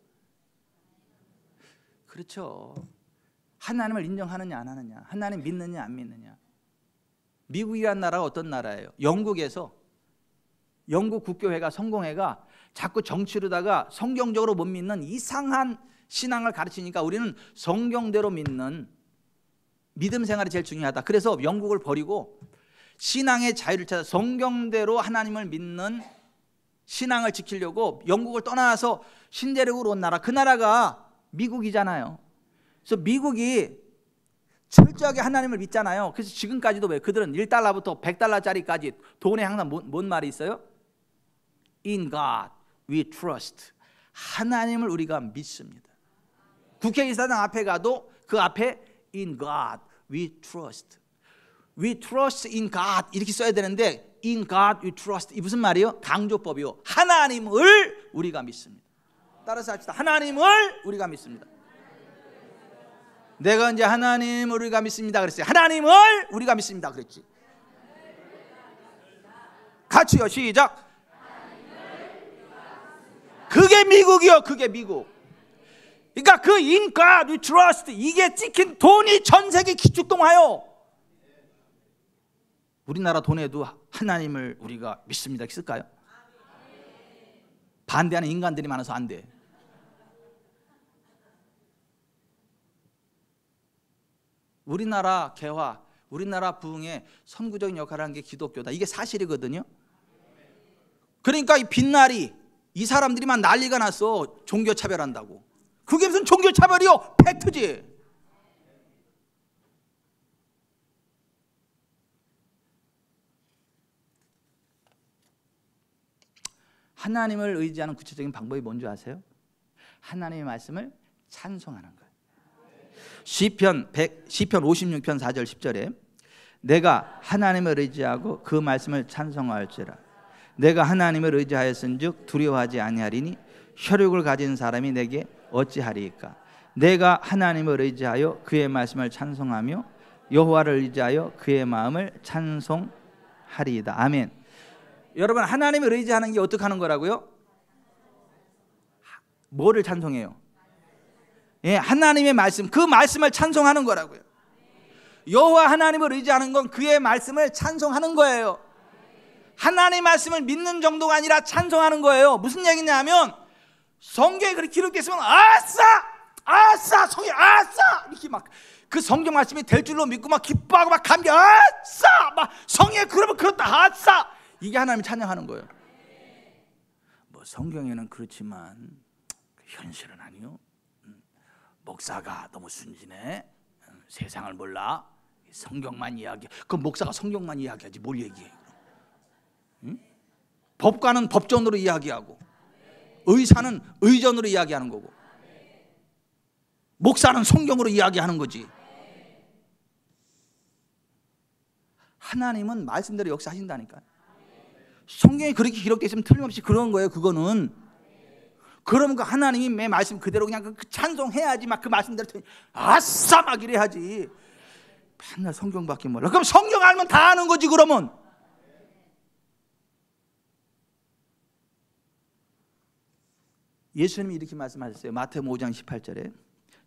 그렇죠. 하나님을 인정하느냐 안 하느냐, 하나님 믿느냐 안 믿느냐. 미국이란 나라가 어떤 나라예요? 영국에서 영국 국교회가 성공회가 자꾸 정치로다가 성경적으로 못 믿는 이상한 신앙을 가르치니까 우리는 성경대로 믿는 믿음 생활이 제일 중요하다. 그래서 영국을 버리고 신앙의 자유를 찾아 성경대로 하나님을 믿는 신앙을 지키려고 영국을 떠나서 신대륙으로 온 나라, 그 나라가 미국이잖아요. 그래서 미국이 철저하게 하나님을 믿잖아요. 그래서 지금까지도 왜 그들은 1달러부터 100달러짜리까지 돈에 항상 뭔 말이 있어요? In God we trust. 하나님을 우리가 믿습니다. 국회의사당 앞에 가도 그 앞에 In God we trust. We trust in God 이렇게 써야 되는데 In God we trust 이 무슨 말이에요? 강조법이요. 하나님을 우리가 믿습니다. 따라서 합시다. 하나님을 우리가 믿습니다. 내가 이제 하나님을 우리가 믿습니다 그랬어요. 하나님을 우리가 믿습니다 그랬지. 같이요. 시작. 그게 미국이요. 그게 미국. 그러니까 그 In God we trust 이게 찍힌 돈이 전 세계 기축통화요. 우리나라 돈에도 하나님을 우리가 믿습니다 있을까요? 반대하는 인간들이 많아서 안 돼. 우리나라 개화, 우리나라 부흥에 선구적인 역할을 한 게 기독교다. 이게 사실이거든요. 그러니까 이 빛날이 이 사람들이만 난리가 났어. 종교 차별한다고. 그게 무슨 종교 차별이요? 팩트지. 하나님을 의지하는 구체적인 방법이 뭔지 아세요? 하나님의 말씀을 찬송하는 거예요. 시편 56편 4절 10절에 내가 하나님을 의지하고 그 말씀을 찬송할지라. 내가 하나님을 의지하였은즉 두려워하지 아니하리니 혈육을 가진 사람이 내게 어찌하리이까. 내가 하나님을 의지하여 그의 말씀을 찬송하며 여호와를 의지하여 그의 마음을 찬송하리이다. 아멘. 여러분, 하나님을 의지하는 게 어떻게 하는 거라고요? 뭐를 찬송해요? 예, 하나님의 말씀, 그 말씀을 찬송하는 거라고요. 여호와 하나님을 의지하는 건 그의 말씀을 찬송하는 거예요. 하나님의 말씀을 믿는 정도가 아니라 찬송하는 거예요. 무슨 얘기냐면 성경에 그렇게 기록되어 있으면 아싸! 아싸 성령 아싸 이렇게 막 그 성경 말씀이 될 줄로 믿고 막 기뻐하고 막 감격 아싸 막 성령이 그러면 그렇다 아싸 이게 하나님 찬양하는 거예요. 뭐 성경에는 그렇지만 현실은 아니요. 목사가 너무 순진해. 세상을 몰라. 성경만 이야기. 그럼 목사가 성경만 이야기하지 뭘 얘기해? 응? 법관은 법전으로 이야기하고 의사는 의전으로 이야기하는 거고 목사는 성경으로 이야기하는 거지. 하나님은 말씀대로 역사하신다니까요. 성경에 그렇게 기록되어 있으면 틀림없이 그런 거예요. 그거는 그러면 그 하나님이 매 말씀 그대로 그냥 그 찬송해야지 막 그 말씀대로 아싸 막 이래야지. 맨날 성경밖에 몰라. 그럼 성경 알면 다 아는 거지. 그러면 예수님이 이렇게 말씀하셨어요. 마태복음 5장 18절에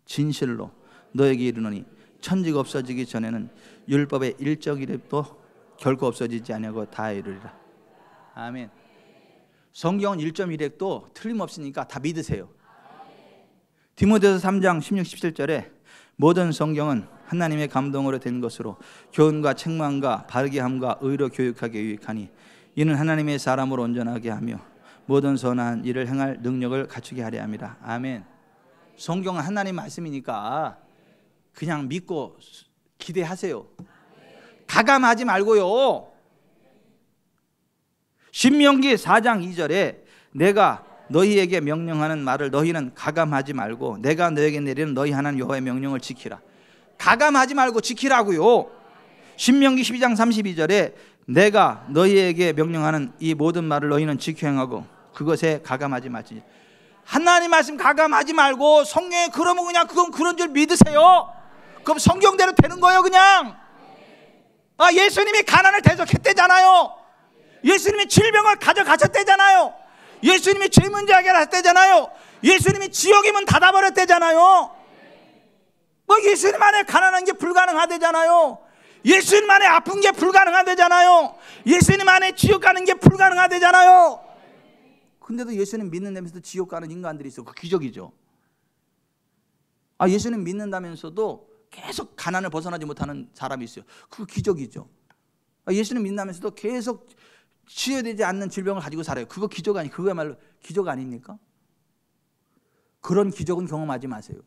진실로 너에게 이르노니 천지가 없어지기 전에는 율법의 일적 이름도 결코 없어지지 아니하고 다 이르리라. 아멘. 성경은 1.1획도 틀림없으니까 다 믿으세요. 디모데서 3장 16, 17절에 모든 성경은 하나님의 감동으로 된 것으로 교훈과 책망과 바르게 함과 의로 교육하게 유익하니 이는 하나님의 사람을 온전하게 하며 모든 선한 일을 행할 능력을 갖추게 하려 함이라. 아멘. 성경은 하나님 말씀이니까 그냥 믿고 기대하세요. 가감하지 말고요. 신명기 4장 2절에 내가 너희에게 명령하는 말을 너희는 가감하지 말고 내가 너에게 내리는 너희 하나님 여호와의 명령을 지키라. 가감하지 말고 지키라고요. 신명기 12장 32절에 내가 너희에게 명령하는 이 모든 말을 너희는 지켜 행하고 그것에 가감하지 말지. 하나님 말씀 가감하지 말고 성경에 그러면 그냥 그건 그런 줄 믿으세요. 그럼 성경대로 되는 거예요. 그냥 예수님이 가난을 대적했대잖아요. 예수님이 질병을 가져가셨대잖아요. 예수님이 죄 문제 해결하셨대잖아요. 예수님이 지옥이면 닫아버렸대잖아요. 뭐 예수님 안에 가난한 게 불가능하대잖아요. 예수님 안에 아픈 게 불가능하대잖아요. 예수님 안에 지옥 가는 게 불가능하대잖아요. 근데도 예수님 믿는다면서도 지옥 가는 인간들이 있어. 그 기적이죠. 예수님 믿는다면서도 계속 가난을 벗어나지 못하는 사람이 있어요. 그 기적이죠. 예수님 믿는다면서도 계속 치유되지 않는 질병을 가지고 살아요. 그거 기적 아니? 그거야말로 기적 아닙니까? 그런 기적은 경험하지 마세요.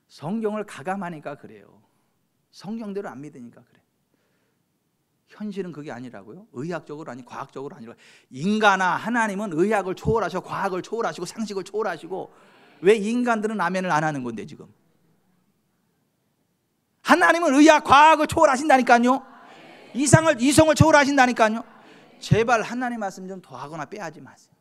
성경을 가감하니까 그래요. 성경대로 안 믿으니까 그래. 현실은 그게 아니라고요. 의학적으로 아니 과학적으로 아니라 인간아 하나님은 의학을 초월하시고 과학을 초월하시고 상식을 초월하시고 왜 인간들은 아멘을 안 하는 건데 지금. 하나님은 의학 과학을 초월하신다니까요. 이성을 초월하신다니까요. 제발 하나님 말씀 좀 더하거나 빼하지 마세요.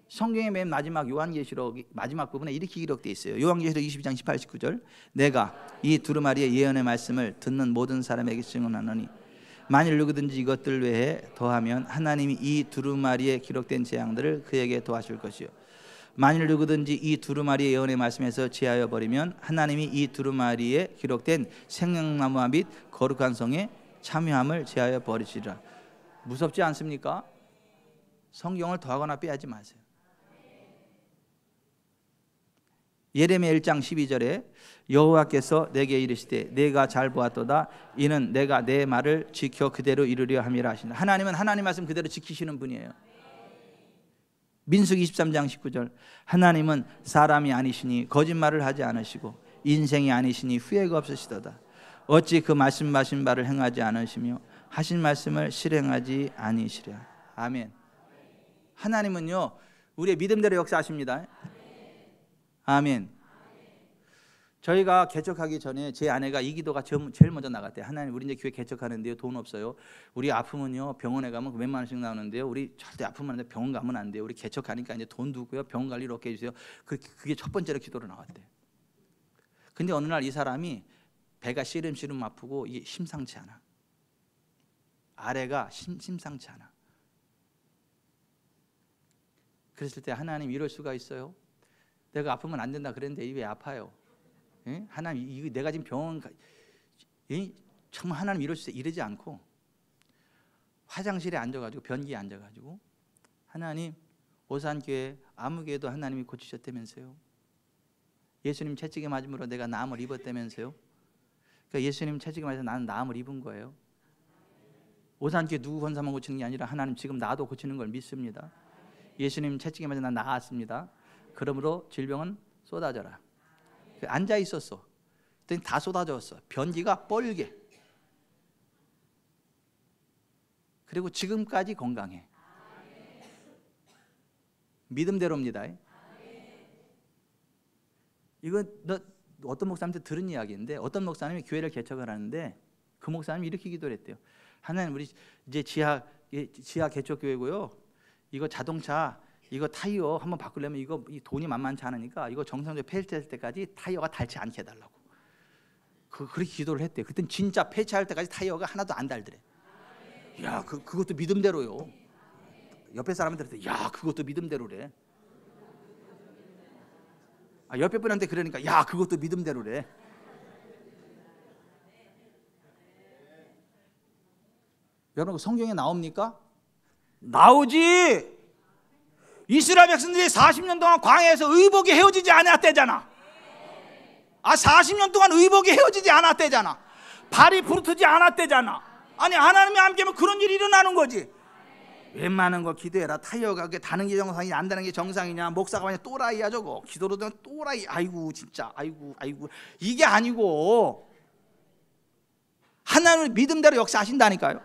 성경의 맨 마지막 요한계시록 마지막 부분에 이렇게 기록되어 있어요. 요한계시록 22장 18, 19절 내가 이 두루마리의 예언의 말씀을 듣는 모든 사람에게 증언하노니 만일 누구든지 이것들 외에 더하면 하나님이 이 두루마리에 기록된 재앙들을 그에게 더하실 것이요 만일 누구든지 이 두루마리의 예언의 말씀에서 제하여 버리면 하나님이 이 두루마리에 기록된 생명나무와 및 거룩한 성에 참여함을 제하여 버리시리라. 무섭지 않습니까? 성경을 더하거나 빼하지 마세요. 예레미야 1장 12절에 여호와께서 내게 이르시되 내가 잘 보았도다 이는 내가 내 말을 지켜 그대로 이루려 함이라 하신다. 하나님은 하나님 말씀 그대로 지키시는 분이에요. 민수기 23장 19절 하나님은 사람이 아니시니 거짓말을 하지 않으시고 인생이 아니시니 후회가 없으시도다. 어찌 그 말씀하신 바를 행하지 않으시며 하신 말씀을 실행하지 아니시랴. 아멘. 하나님은요 우리의 믿음대로 역사하십니다. 아멘. 저희가 개척하기 전에 제 아내가 이 기도가 제일 먼저 나갔대요. 하나님 우리 이제 교회 개척하는데요 돈 없어요. 우리 아프면요 병원에 가면 몇만 원씩 나오는데요 우리 절대 아프면 안 돼. 병원 가면 안 돼요. 우리 개척하니까 이제 돈 두고요 병원 갈 일 없게 해주세요. 그게 첫 번째로 기도로 나왔대요. 근데 어느 날 이 사람이 배가 시름시름 아프고 이게 심상치 않아. 아래가 심상치 않아. 그랬을 때 하나님 이럴 수가 있어요? 내가 아프면 안 된다 그랬는데 왜 아파요? 예? 하나님 이거 내가 지금 병원 정말 하나님 이러지 않고 화장실에 앉아가지고 변기에 앉아가지고 하나님 오산교회 아무개도 하나님이 고치셨다면서요. 예수님 채찍에 맞음으로 내가 나음을 입었다면서요. 그러니까 예수님 채찍에 맞아서 나는 나음을 입은 거예요. 오산교회 누구 권사만 고치는 게 아니라 하나님 지금 나도 고치는 걸 믿습니다. 예수님 채찍에 맞아 난 나았습니다. 그러므로 질병은 쏟아져라. 앉아 있었어. 그랬더니 다 쏟아졌어. 변기가 뻘게. 그리고 지금까지 건강해. 믿음대로입니다. 이건 어떤 목사님한테 들은 이야기인데, 어떤 목사님이 교회를 개척을 하는데 그 목사님이 이렇게 기도를 했대요. 하나님, 우리 이제 지하 개척 교회고요. 이거 자동차 이거 타이어 한번 바꾸려면 이거 이 돈이 만만치 않으니까 이거 정상적으로 폐차할 때까지 타이어가 닳지 않게 해달라고. 그렇게 기도를 했대요. 그땐 진짜 폐차할 때까지 타이어가 하나도 안 닳더래. 야, 그것도 믿음대로요. 옆에 사람들한테 야, 그것도 믿음대로래. 옆에 분한테 그러니까 야, 그것도 믿음대로래. 여러분, 성경에 나옵니까? 나오지. 이스라엘 백성들이 40년 동안 광야에서 의복이 헤어지지 않았대잖아. 40년 동안 의복이 헤어지지 않았대잖아. 발이 부르트지 않았대잖아. 아니, 하나님이 함께하면 그런 일이 일어나는 거지. 웬만한 거 기도해라. 타이어가 다는 게 정상이냐 안 다는 게 정상이냐. 목사가 그냥 또라이야 저거. 기도로 되면 또라이. 아이고 진짜 아이고 이게 아니고 하나님을 믿음대로 역사하신다니까요.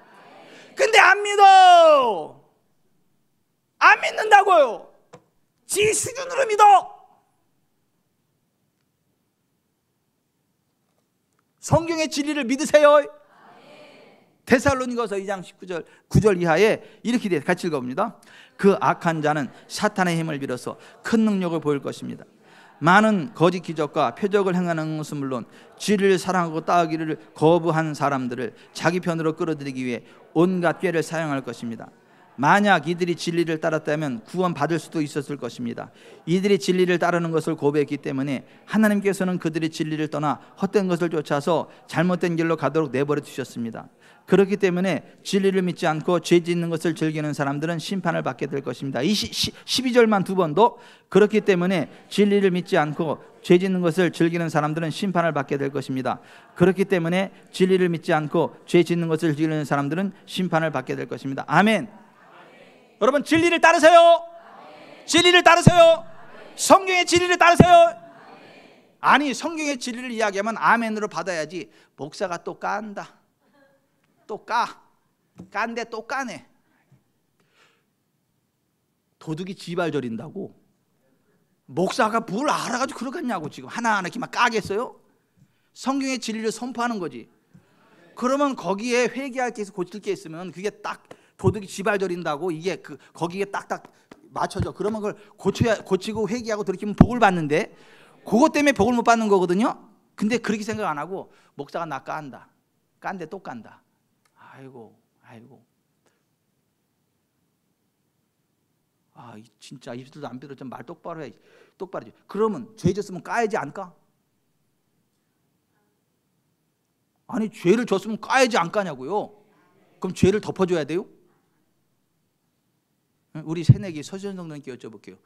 근데 안 믿어. 안 믿는다고요. 지 수준으로 믿어. 성경의 진리를 믿으세요. 데살로니가서 2장 19절 9절 이하에 이렇게 돼. 같이 읽어봅니다. 그 악한 자는 사탄의 힘을 빌어서 큰 능력을 보일 것입니다. 많은 거짓 기적과 표적을 행하는 것은 물론 진리를 사랑하고 따르기를 거부한 사람들을 자기 편으로 끌어들이기 위해 온갖 꾀를 사용할 것입니다. 만약 이들이 진리를 따랐다면 구원받을 수도 있었을 것입니다. 이들이 진리를 따르는 것을 고백했기 때문에 하나님께서는 그들이 진리를 떠나 헛된 것을 쫓아서 잘못된 길로 가도록 내버려 두셨습니다. 그렇기 때문에 진리를 믿지 않고 죄 짓는 것을 즐기는 사람들은 심판을 받게 될 것입니다. 12절만 두 번 더. 그렇기 때문에 진리를 믿지 않고 죄 짓는 것을 즐기는 사람들은 심판을 받게 될 것입니다. 그렇기 때문에 진리를 믿지 않고 죄 짓는 것을 즐기는 사람들은 심판을 받게 될 것입니다. 아멘. 여러분, 진리를 따르세요. 진리를 따르세요. 성경의 진리를 따르세요. 아니, 성경의 진리를 이야기하면 아멘으로 받아야지. 목사가 또 깐다. 또 깐데 또 까네. 도둑이 지발 저린다고 목사가 뭘 알아가지고 그러겠냐고. 지금 하나하나 이렇게 막 까겠어요? 성경의 진리를 선포하는 거지. 그러면 거기에 회개할 게 있어, 고칠 게 있으면 그게 딱 도둑이 지발 저린다고 이게 거기에 딱딱 맞춰져. 그러면 그걸 고치고 회개하고 돌이키면 복을 받는데, 그것 때문에 복을 못 받는 거거든요. 근데 그렇게 생각 안 하고 목사가 나 깐다. 깐데 또 깐다. 아이고. 진짜 입술도 안 삐뚤어. 좀 말 똑바로 해. 똑바로 해. 그러면 죄 졌으면 까야지 안 까? 아니, 죄를 졌으면 까야지 안 까냐고요. 그럼 죄를 덮어줘야 돼요? 우리 새내기 서지현 성도님께 여쭤볼게요.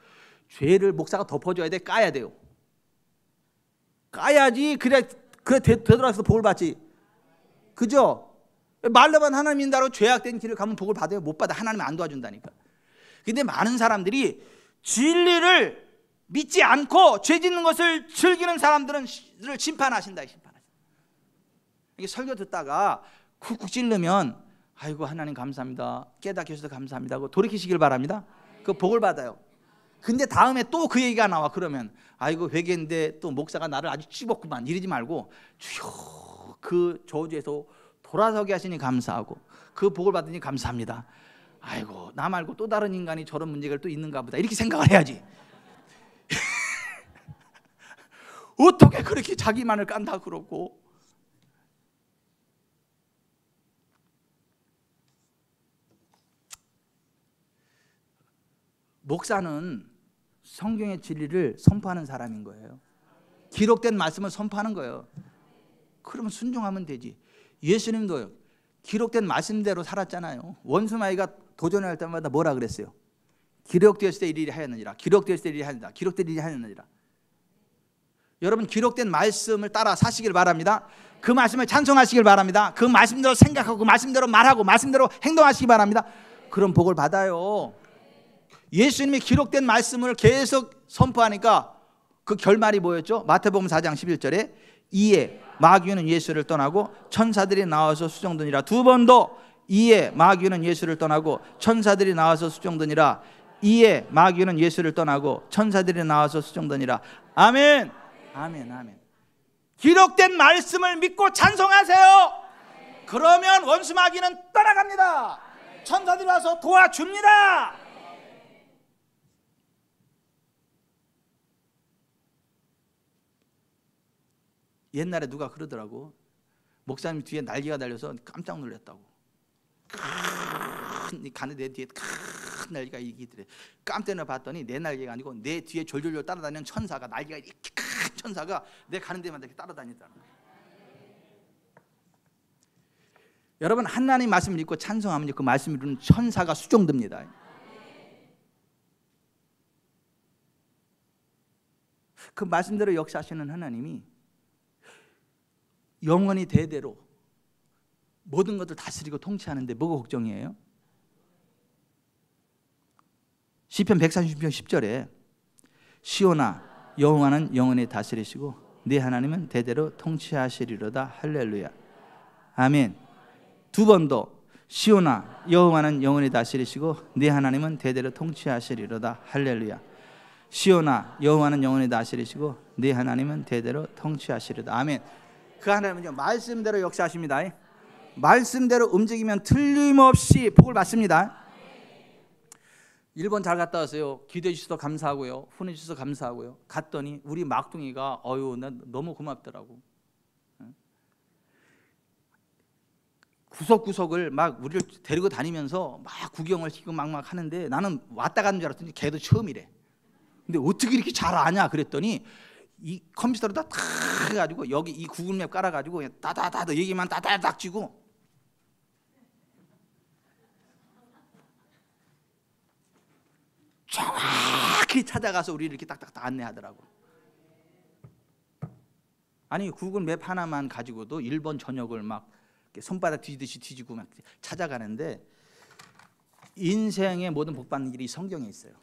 죄를 목사가 덮어줘야 돼? 까야 돼요? 까야지. 그래 되돌아서 복을 받지. 그죠? 말로만 하나님 믿는다고 죄악된 길을 가면 복을 받아요? 못 받아. 하나님이 안 도와준다니까. 근데 많은 사람들이 진리를 믿지 않고 죄 짓는 것을 즐기는 사람들은 심판하신다. 이게 설교 듣다가 쿡쿡 찔르면 아이고 하나님 감사합니다. 깨닫게 해주셔서 감사합니다 하고 돌이키시길 바랍니다. 그 복을 받아요. 근데 다음에 또 그 얘기가 나와. 그러면 아이고 회개인데 또 목사가 나를 아주 찝었구만 이러지 말고 주여 그 저주에서 돌아서게 하시니 감사하고 그 복을 받으니 감사합니다. 아이고 나 말고 또 다른 인간이 저런 문제가 또 있는가 보다 이렇게 생각을 해야지. 어떻게 그렇게 자기만을 깐다 그러고. 목사는 성경의 진리를 선포하는 사람인 거예요. 기록된 말씀을 선포하는 거예요. 그러면 순종하면 되지. 예수님도요. 기록된 말씀대로 살았잖아요. 원수마귀가 도전할 때마다 뭐라 그랬어요? 기록되었을 때 이리 하였느니라. 기록되었을 때 이리 하였느니라. 기록된 일이 하였느니라. 여러분 기록된 말씀을 따라 사시길 바랍니다. 그 말씀을 찬송하시길 바랍니다. 그 말씀대로 생각하고 그 말씀대로 말하고 말씀대로 행동하시기 바랍니다. 그런 복을 받아요. 예수님이 기록된 말씀을 계속 선포하니까 그 결말이 뭐였죠? 마태복음 4장 11절에 이에 마귀는 예수를 떠나고 천사들이 나와서 수종드니라. 두 번 더 이에 마귀는 예수를 떠나고 천사들이 나와서 수종드니라. 이에 마귀는 예수를 떠나고 천사들이 나와서 수종드니라. 아멘. 아멘. 아멘. 기록된 말씀을 믿고 찬송하세요. 그러면 원수 마귀는 떠나갑니다. 천사들이 와서 도와줍니다. 옛날에 누가 그러더라고. 목사님 뒤에 날개가 달려서 깜짝 놀랐다고. 가는 내 뒤에 큰 날개가 있더래. 깜짝이야 봤더니 내 날개가 아니고 내 뒤에 졸졸졸 따라다니는 천사가, 날개가 이렇게 큰 천사가 내 가는 데마다 이렇게 따라다니더라는 거예요. 여러분 하나님 말씀을 읽고 찬송하면 그 말씀을 이루는 천사가 수종됩니다. 그 말씀대로 역사하시는 하나님이 영원히 대대로 모든 것을 다스리고 통치하는데 뭐가 걱정이에요? 시편 136편 10절에 시온아 여호와는 영원히 다스리시고 네 하나님은 대대로 통치하시리로다. 할렐루야. 아멘. 두 번 더 시온아 여호와는 영원히 다스리시고 네 하나님은 대대로 통치하시리로다. 할렐루야. 시온아 여호와는 영원히 다스리시고 네 하나님은 대대로 통치하시리로다. 아멘. 그 하나님은요 말씀대로 역사하십니다. 말씀대로 움직이면 틀림없이 복을 받습니다. 일본 잘 갔다 왔어요. 기도해 주셔서 감사하고요, 후원해 주셔서 감사하고요. 갔더니 우리 막둥이가 나 너무 고맙더라고. 구석구석을 막 우리를 데리고 다니면서 막 구경을 시키고 막 하는데 나는 왔다 가는 줄 알았더니 걔도 처음이래. 근데 어떻게 이렇게 잘 아냐 그랬더니 이 컴퓨터로 다 해가지고 여기 이 구글맵 깔아가지고 따다다다 얘기만 따다닥 치고 정확히 찾아가서 우리를 이렇게 딱딱 안내하더라고. 아니 구글맵 하나만 가지고도 일본 전역을 막 손바닥 뒤지듯이 뒤지고 막 찾아가는데 인생의 모든 복 받는 길이 성경에 있어요.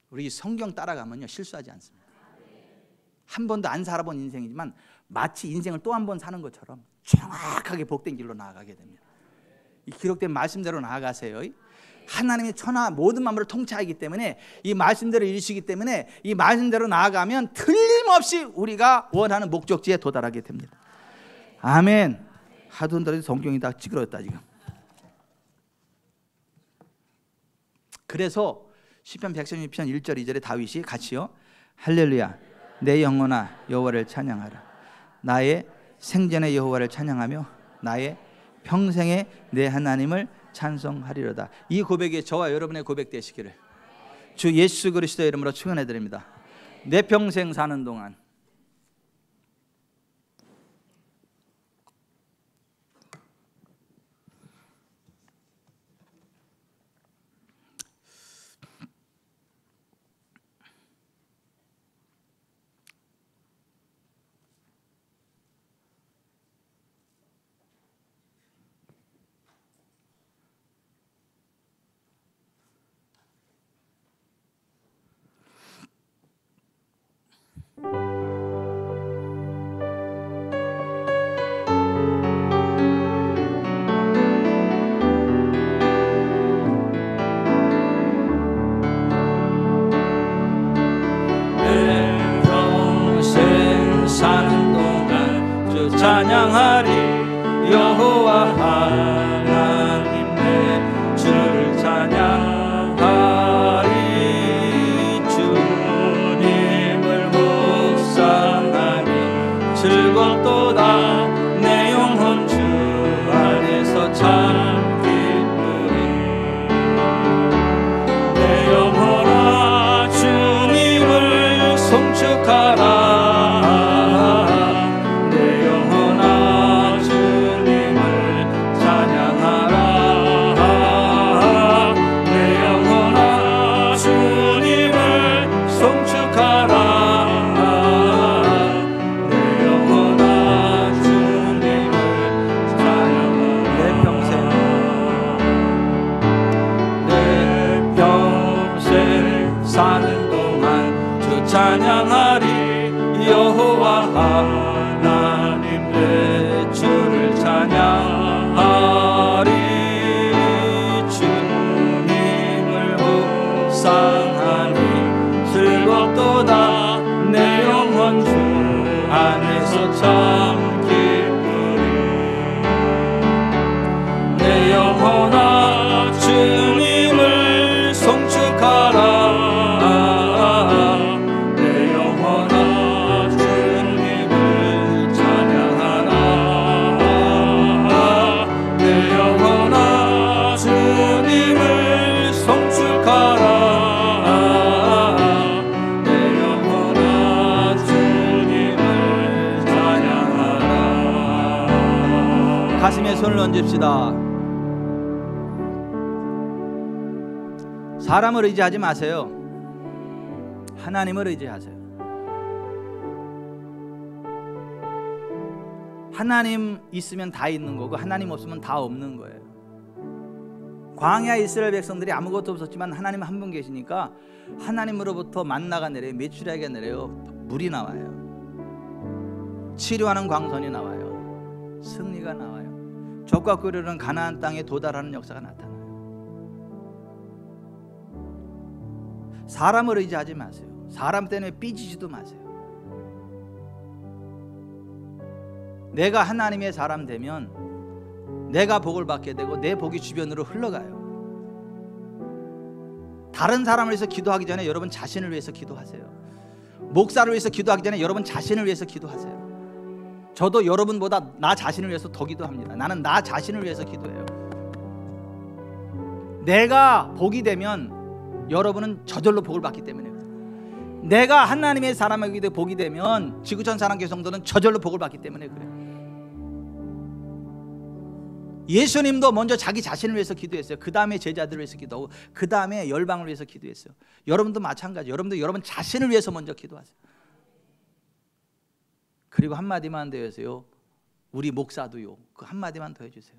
우리 성경 따라가면요 실수하지 않습니다. 한 번도 안 살아본 인생이지만 마치 인생을 또 한 번 사는 것처럼 정확하게 복된 길로 나아가게 됩니다. 이 기록된 말씀대로 나아가세요. 하나님이 천하 모든 만물을 통치하기 때문에 이 말씀대로 이루시기 때문에 이 말씀대로 나아가면 틀림없이 우리가 원하는 목적지에 도달하게 됩니다. 아멘. 하도 흔들어도 성경이 다 찌그러졌다 지금. 그래서 시편 136편 1절 2절에 다윗이 같이요 할렐루야 내 영혼아 여호와를 찬양하라. 나의 생전의 여호와를 찬양하며 나의 평생에 내 하나님을 찬송하리로다. 이 고백이 저와 여러분의 고백 되시기를 주 예수 그리스도의 이름으로 축원해 드립니다. 내 평생 사는 동안 찬양하리 여호와 하나님 내 주를 찬양하리 주님을 묵상하니 즐겁도다 내 영혼 주 안에서 참 기쁘리 내 영혼아 주님을 송축하라 내 영혼아 주님을 참 기쁘리. 내 영혼아 주님을 송축하라. 내 영혼아 주님을 찬양하라. 내 영혼아 주님을 송축하라. 내 영혼아 주님을 찬양하라. 가슴에 손을 얹읍시다. 사람을 의지하지 마세요. 하나님을 의지하세요. 하나님 있으면 다 있는 거고 하나님 없으면 다 없는 거예요. 광야 이스라엘 백성들이 아무것도 없었지만 하나님 한 분 계시니까 하나님으로부터 만나가 내려요. 메추라기가 내려요. 물이 나와요. 치료하는 광선이 나와요. 승리가 나와요. 적과 꿀이는 가나안 땅에 도달하는 역사가 나타나요. 사람을 의지하지 마세요. 사람 때문에 삐지지도 마세요. 내가 하나님의 사람 되면 내가 복을 받게 되고 내 복이 주변으로 흘러가요. 다른 사람을 위해서 기도하기 전에 여러분 자신을 위해서 기도하세요. 목사를 위해서 기도하기 전에 여러분 자신을 위해서 기도하세요. 저도 여러분보다 나 자신을 위해서 더 기도합니다. 나는 나 자신을 위해서 기도해요. 내가 복이 되면 여러분은 저절로 복을 받기 때문에, 내가 하나님의 사람에게 복이 되면 지구촌 사랑교회 성도는 저절로 복을 받기 때문에 그래요. 예수님도 먼저 자기 자신을 위해서 기도했어요. 그 다음에 제자들을 위해서 기도하고 그 다음에 열방을 위해서 기도했어요. 여러분도 마찬가지. 여러분도 여러분 자신을 위해서 먼저 기도하세요. 그리고 한마디만 더 해주세요. 우리 목사도요. 그 한마디만 더 해주세요.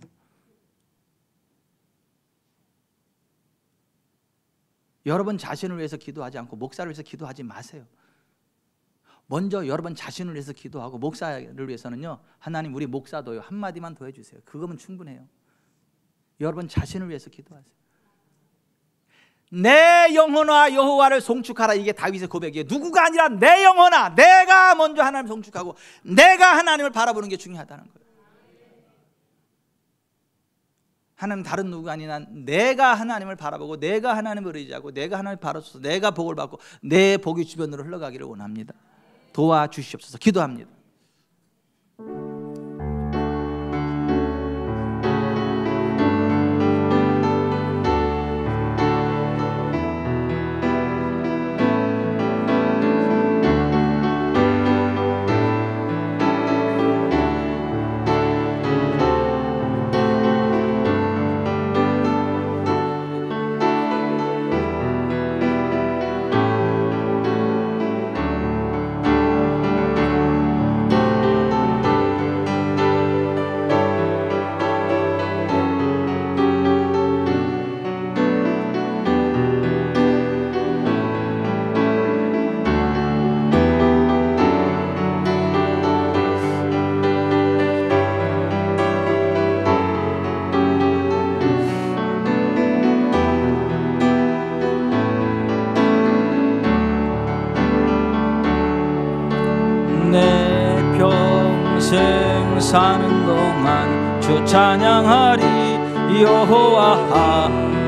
여러분 자신을 위해서 기도하지 않고 목사를 위해서 기도하지 마세요. 먼저 여러분 자신을 위해서 기도하고 목사를 위해서는요, 하나님 우리 목사도요, 한마디만 더 해주세요. 그거면 충분해요. 여러분 자신을 위해서 기도하세요. 내 영혼아 여호와를 송축하라. 이게 다윗의 고백이에요. 누구가 아니라 내 영혼아, 내가 먼저 하나님을 송축하고 내가 하나님을 바라보는 게 중요하다는 거예요. 하나님 다른 누구가 아니라 내가 하나님을 바라보고 내가 하나님을 의지하고 내가 하나님을 바라봐서 내가 복을 받고 내 복이 주변으로 흘러가기를 원합니다. 도와주시옵소서. 기도합니다. 내 평생 사는 동안 주 찬양하리. 여호와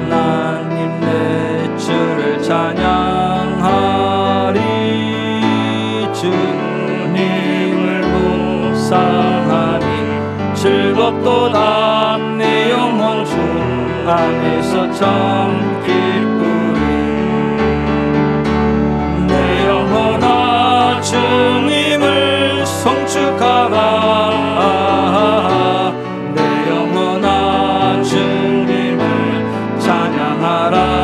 하나님 내 주를 찬양하리. 주님을 묵상하니 즐겁도다. 내 영혼 주 안에서 참 기쁘리. 내 영혼아 주님을 송축하라. 내 영혼아 주님을 찬양하라.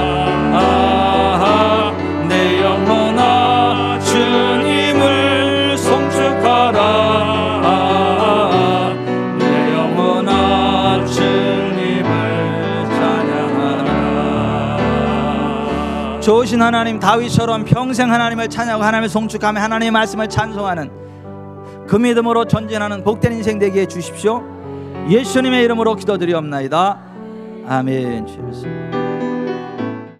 내 영혼아 주님을 송축하라. 내 영혼아 주님을 찬양하라. 좋으신 하나님, 다윗처럼 평생 하나님을 찬양하고 하나님을 송축하며 하나님의 말씀을 찬송하는 그 믿음으로 전진하는 복된 인생 되게 해주십시오. 예수님의 이름으로 기도드리옵나이다. 아멘. 주여.